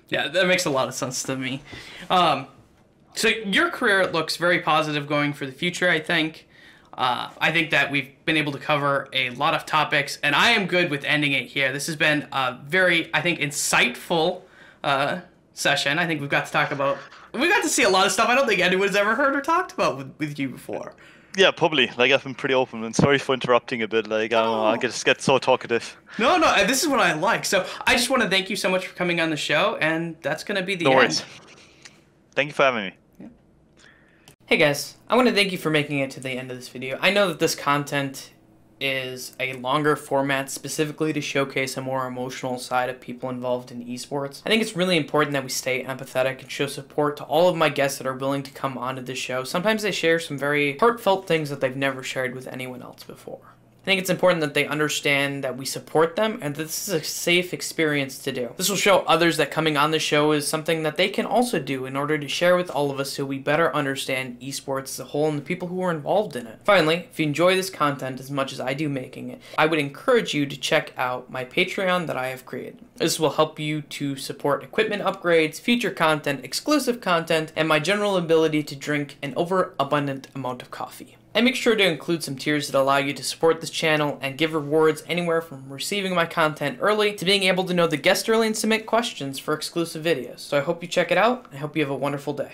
A: Yeah, that makes a lot of sense to me. So your career looks very positive going for the future, I think. I think that we've been able to cover a lot of topics, and I am good with ending it here. This has been a very, I think, insightful session. I think we got to see a lot of stuff I don't think anyone's ever heard or talked about with you before.
B: Yeah, probably. Like, I've been pretty open, and sorry for interrupting a bit. Like, I don't know, I just get so talkative.
A: No, this is what I like. So I just want to thank you so much for coming on the show, and that's going to be the end.
B: No worries. Thank you for having me.
A: Yeah. Hey guys, I want to thank you for making it to the end of this video. I know that this content is a longer format specifically to showcase a more emotional side of people involved in esports. I think it's really important that we stay empathetic and show support to all of my guests that are willing to come onto this show. Sometimes they share some very heartfelt things that they've never shared with anyone else before. I think it's important that they understand that we support them and that this is a safe experience to do. This will show others that coming on the show is something that they can also do in order to share with all of us so we better understand esports as a whole and the people who are involved in it. Finally, if you enjoy this content as much as I do making it, I would encourage you to check out my Patreon that I have created. This will help you to support equipment upgrades, future content, exclusive content, and my general ability to drink an overabundant amount of coffee. And make sure to include some tiers that allow you to support this channel and give rewards anywhere from receiving my content early to being able to know the guest early and submit questions for exclusive videos. So I hope you check it out. I hope you have a wonderful day.